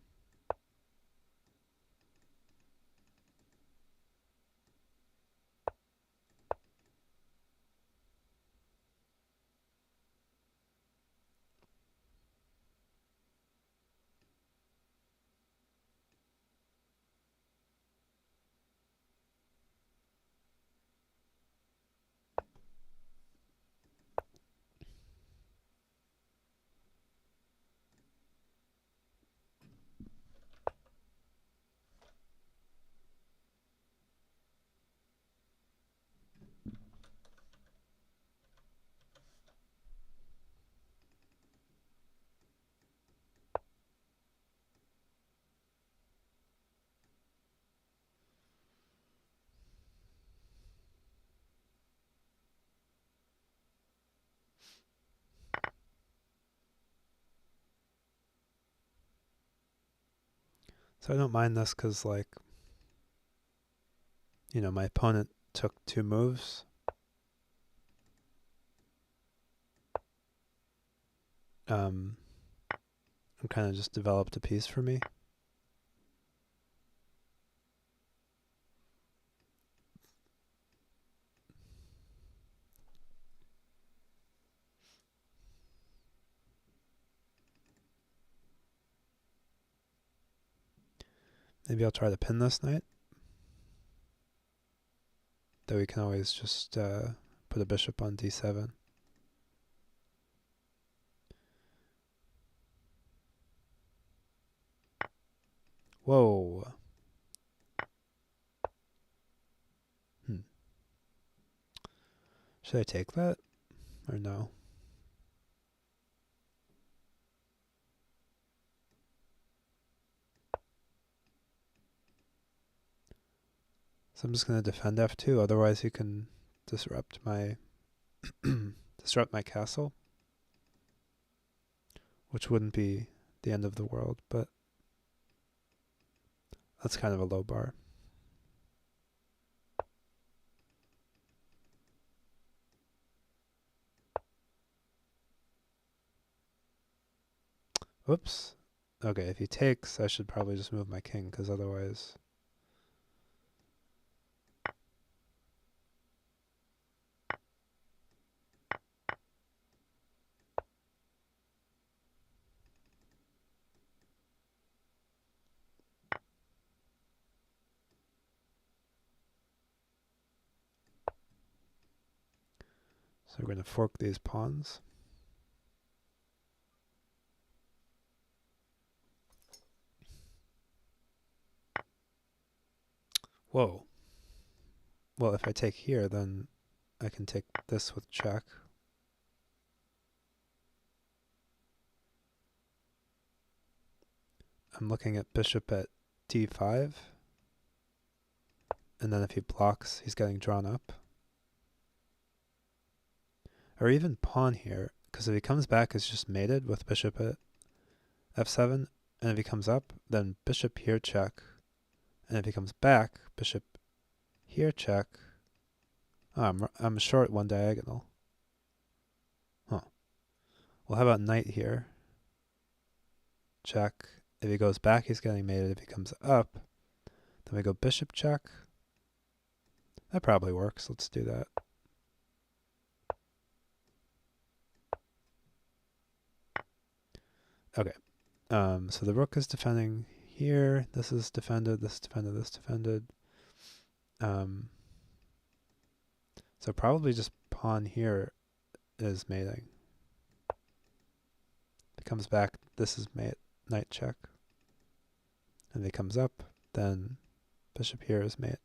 So I don't mind this because, like, you know, my opponent took 2 moves. And kind of just developed a piece for me. Maybe I'll try to pin this knight. Though we can always just put a bishop on d7. Whoa. Should I take that? Or no? So I'm just going to defend f2, otherwise he can disrupt my disrupt my castle, which wouldn't be the end of the world, but that's kind of a low bar. Whoops. Okay, if he takes, I should probably just move my king, because otherwise... So we're going to fork these pawns. Whoa. Well, if I take here, then I can take this with check. I'm looking at bishop at d5. And then if he blocks, he's getting drawn up. Or even pawn here, because if he comes back, it's just mated with bishop at f7. And if he comes up, then bishop here check. And if he comes back, bishop here check. Oh, I'm short 1 diagonal. Huh. Well, how about knight here? Check. If he goes back, he's getting mated. If he comes up, then we go bishop check. That probably works. Let's do that. Okay. So the rook is defending here. This is defended. This is defended. This is defended. So probably just pawn here is mating. If he comes back, this is mate. Knight check. And if he comes up, then bishop here is mate.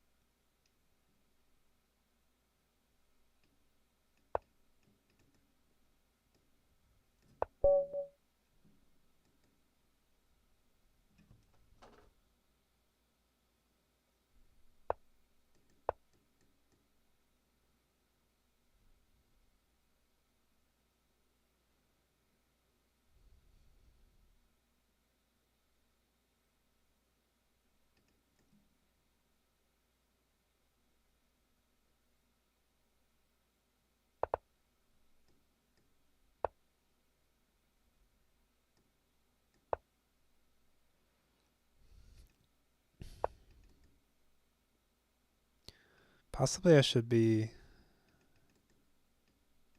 Possibly I should be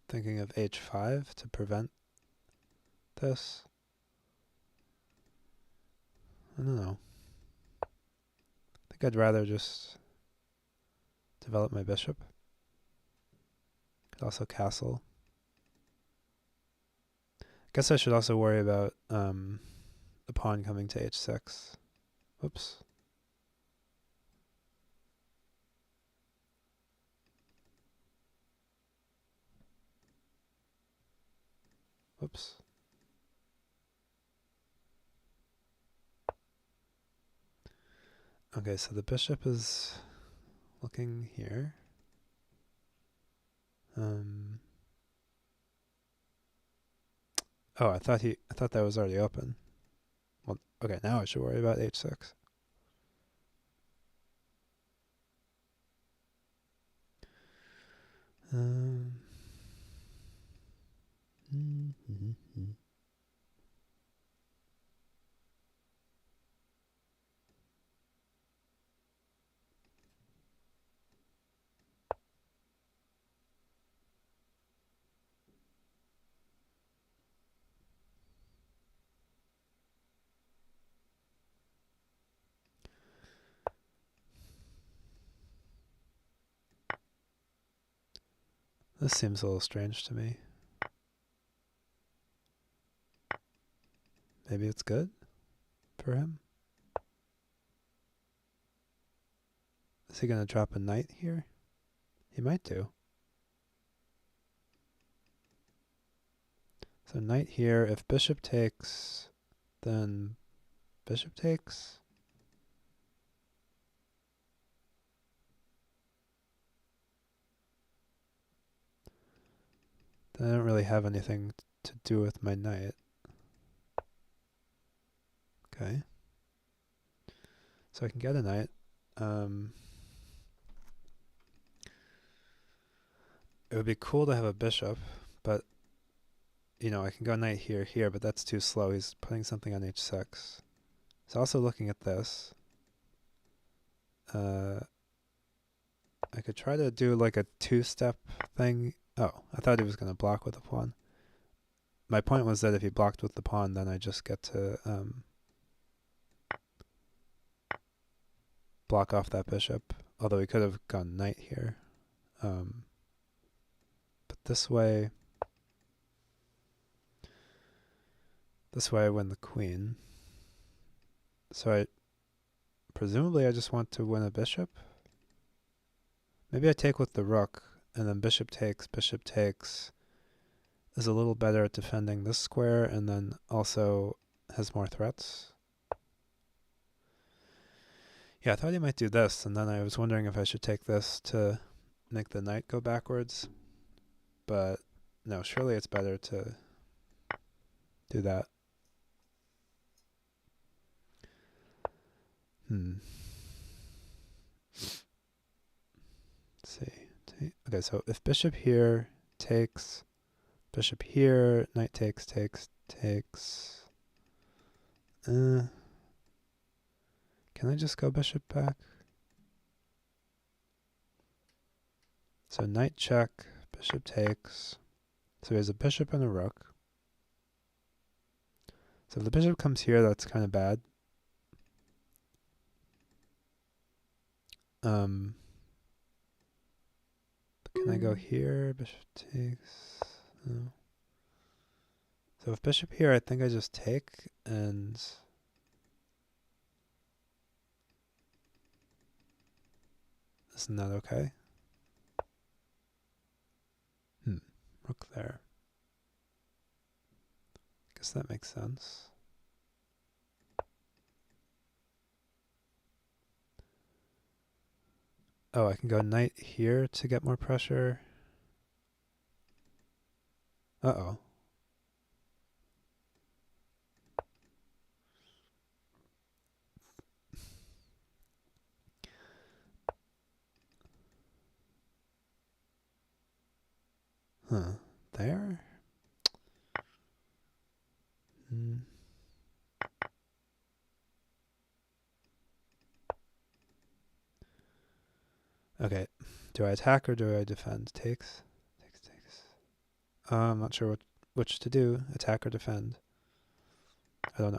thinking of h5 to prevent this. I don't know. I think I'd rather just develop my bishop. Could also castle. Guess I should also worry about the pawn coming to h6. Whoops. Whoops. Okay, so the bishop is looking here. Oh, I thought that was already open. Well, okay, now I should worry about h6. This seems a little strange to me. Maybe it's good for him. Is he going to drop a knight here? He might do. So knight here. If bishop takes, then bishop takes. Then I don't really have anything to do with my knight. Okay. So I can get a knight. It would be cool to have a bishop, but you know, I can go knight here, here, but that's too slow. He's putting something on h6. He's also looking at this. I could try to do like a two-step thing. Oh, I thought he was going to block with the pawn. My point was that if he blocked with the pawn, then I just get to block off that bishop. Although he could have gone knight here. But this way I win the queen. So presumably I just want to win a bishop. Maybe I take with the rook, and then bishop takes is a little better at defending this square, and then also has more threats. Yeah, I thought he might do this, and then I was wondering if I should take this to make the knight go backwards. But no, surely it's better to do that. Let's see. Okay, so if bishop here takes, bishop here, knight takes. Can I just go bishop back? So knight check, bishop takes. So he has a bishop and a rook. So if the bishop comes here, that's kind of bad. Can I go here? Bishop takes. No. So if bishop here, I think I just take, and isn't that okay? Rook there. Guess that makes sense. Oh, I can go knight here to get more pressure. Uh-oh. Huh. There? Okay. Do I attack or do I defend? Takes. I'm not sure which to do. Attack or defend. I don't know.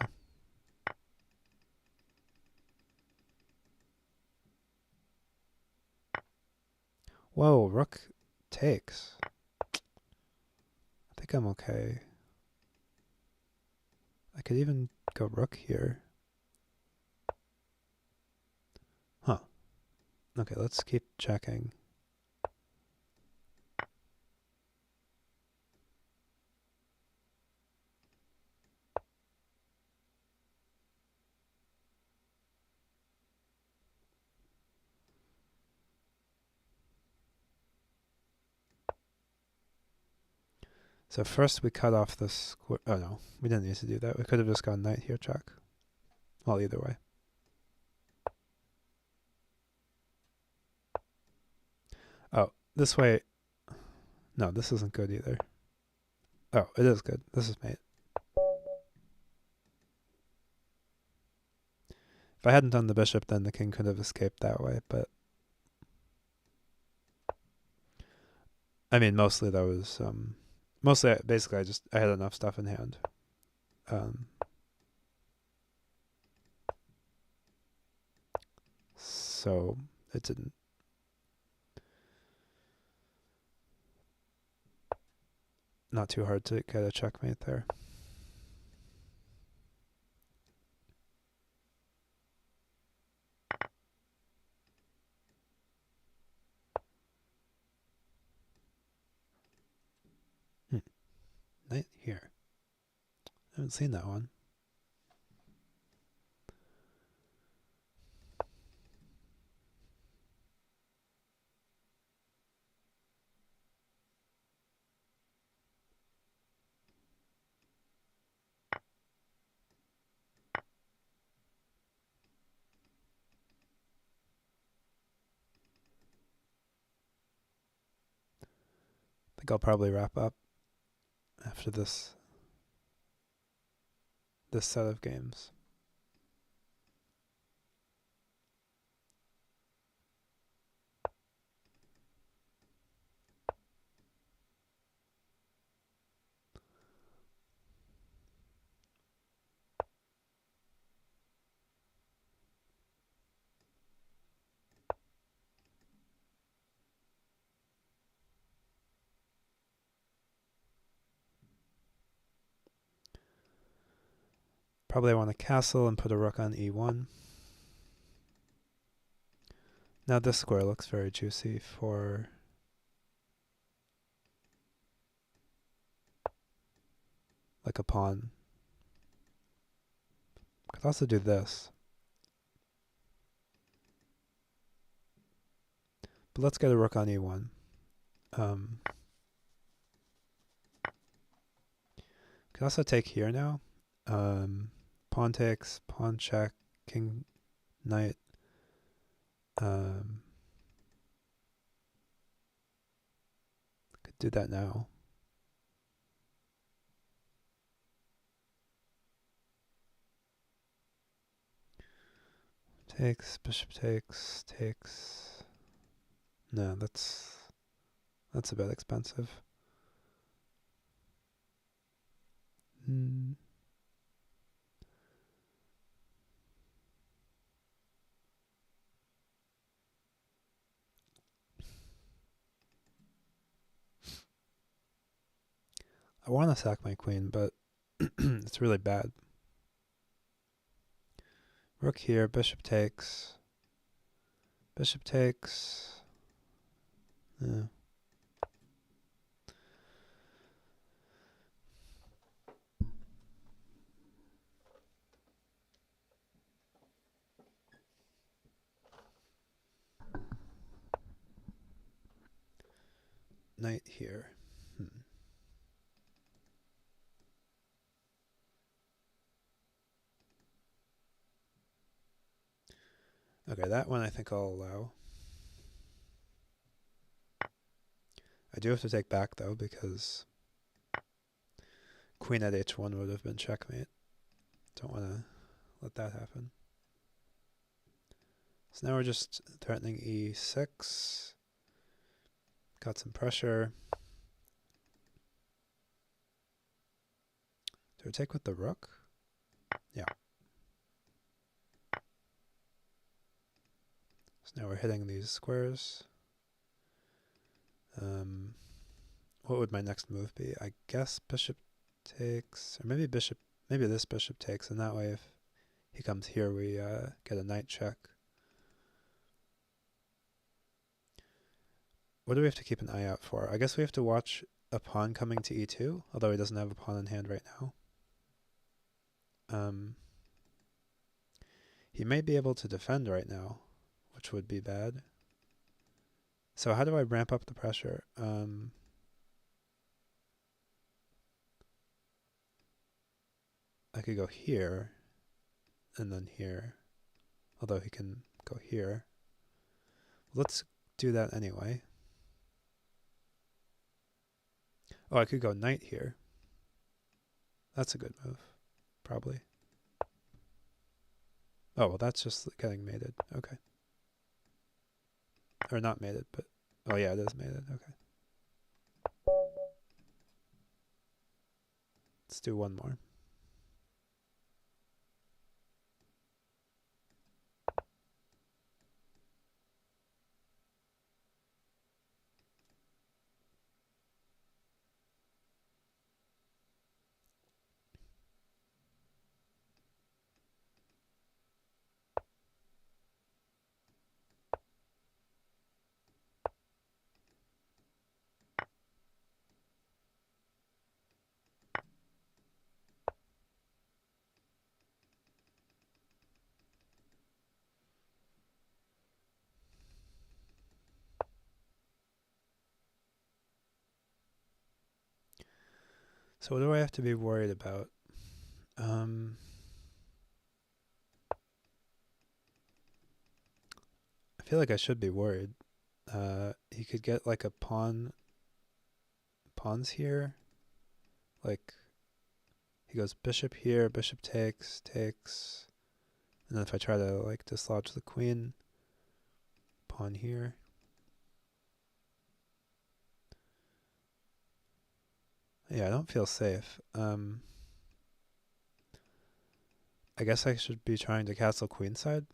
Whoa, rook takes. I think I'm okay. I could even go rook here. Huh. Okay, let's keep checking. So first we cut off the square. Oh no, we didn't need to do that. We could have just gone knight here, check. Well, either way. Oh, this way. No, this isn't good either. Oh, it is good. This is mate. If I hadn't done the bishop, then the king could have escaped that way, but I mean, mostly that was mostly basically I had enough stuff in hand. So it didn't. Not too hard to get a checkmate there. Knight here. I haven't seen that one. I think I'll probably wrap up after this set of games. Probably I want to castle and put a rook on e1. Now this square looks very juicy for like a pawn. Could also do this. But let's get a rook on e1. Could also take here now. Pawn takes, pawn check, king, knight. Could do that now. Takes, bishop takes, takes. No, that's a bit expensive. I want to sack my queen, but it's really bad. Rook here, bishop takes. Bishop takes. Yeah. Knight here. Okay, that one I think I'll allow. I do have to take back though because queen at h1 would have been checkmate. Don't want to let that happen. So now we're just threatening e6. Got some pressure. Do I take with the rook? Yeah. So now we're hitting these squares. What would my next move be? I guess bishop takes, or maybe this bishop takes, and that way if he comes here we get a knight check. What do we have to keep an eye out for? I guess we have to watch a pawn coming to e2, although he doesn't have a pawn in hand right now. He may be able to defend right now, which would be bad. So how do I ramp up the pressure? I could go here, and then here, although he can go here. Let's do that anyway. Oh, I could go knight here. That's a good move, probably. Oh, well, that's just getting mated. Okay. Or not mated, but... Oh, yeah, it is mated. Okay. Let's do one more. So what do I have to be worried about? I feel like I should be worried. He could get like a pawns here. Like, he goes bishop here, bishop takes, takes. And then if I try to like dislodge the queen, pawn here. Yeah, I don't feel safe. I guess I should be trying to castle queenside.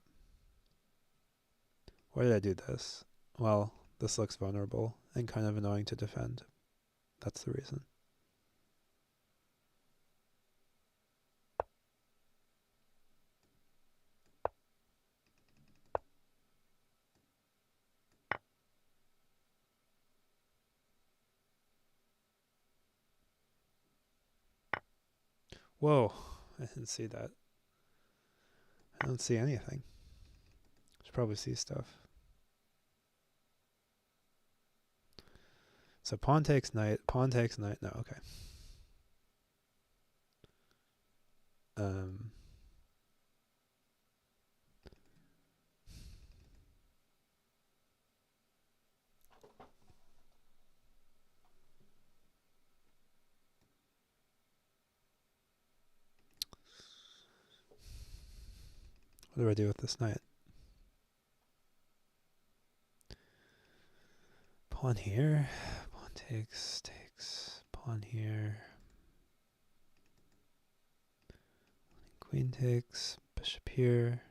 Why did I do this? Well, this looks vulnerable and kind of annoying to defend. That's the reason. Whoa, I didn't see that. I don't see anything. Should probably see stuff. So pawn takes knight, no, okay. What do I do with this knight? Pawn here, pawn takes, takes, pawn here. Queen takes, bishop here.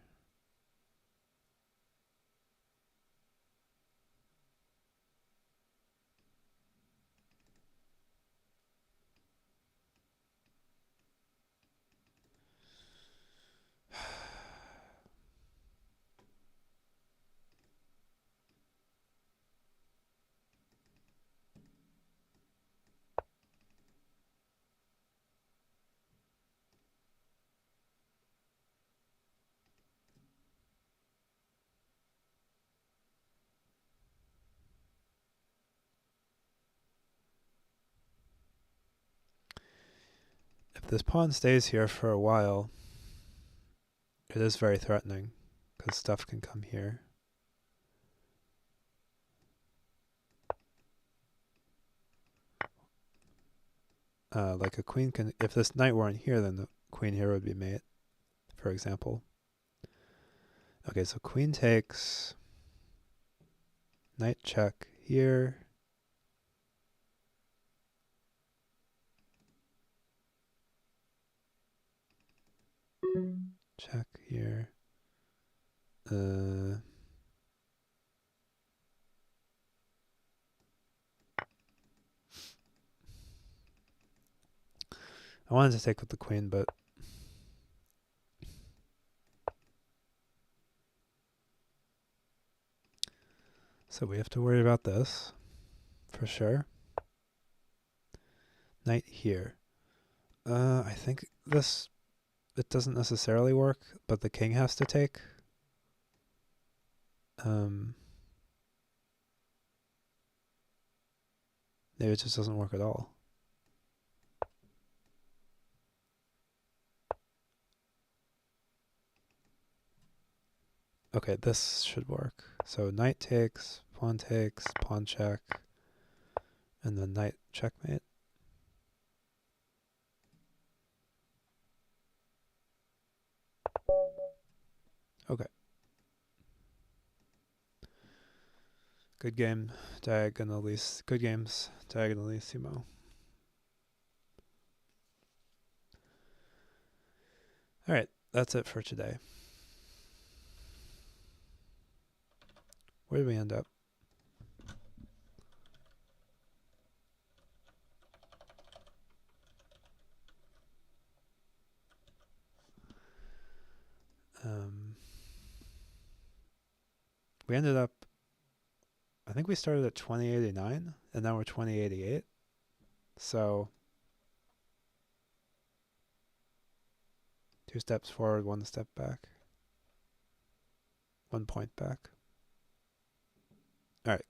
If this pawn stays here for a while, it is very threatening because stuff can come here. Like a queen can, if this knight weren't here, then the queen here would be mate, for example. Okay, so queen takes, knight check here, Check here. I wanted to take with the queen, but so we have to worry about this for sure. Knight here. I think it doesn't necessarily work, but the king has to take. Maybe it just doesn't work at all. Okay, this should work. So knight takes, pawn check, and then knight checkmate. Okay. Good game, diagonalissimo. Good games, diagonalissimo. All right, that's it for today. Where did we end up? We ended up, I think we started at 2089, and now we're 2088. So 2 steps forward, 1 step back. 1 point back. All right.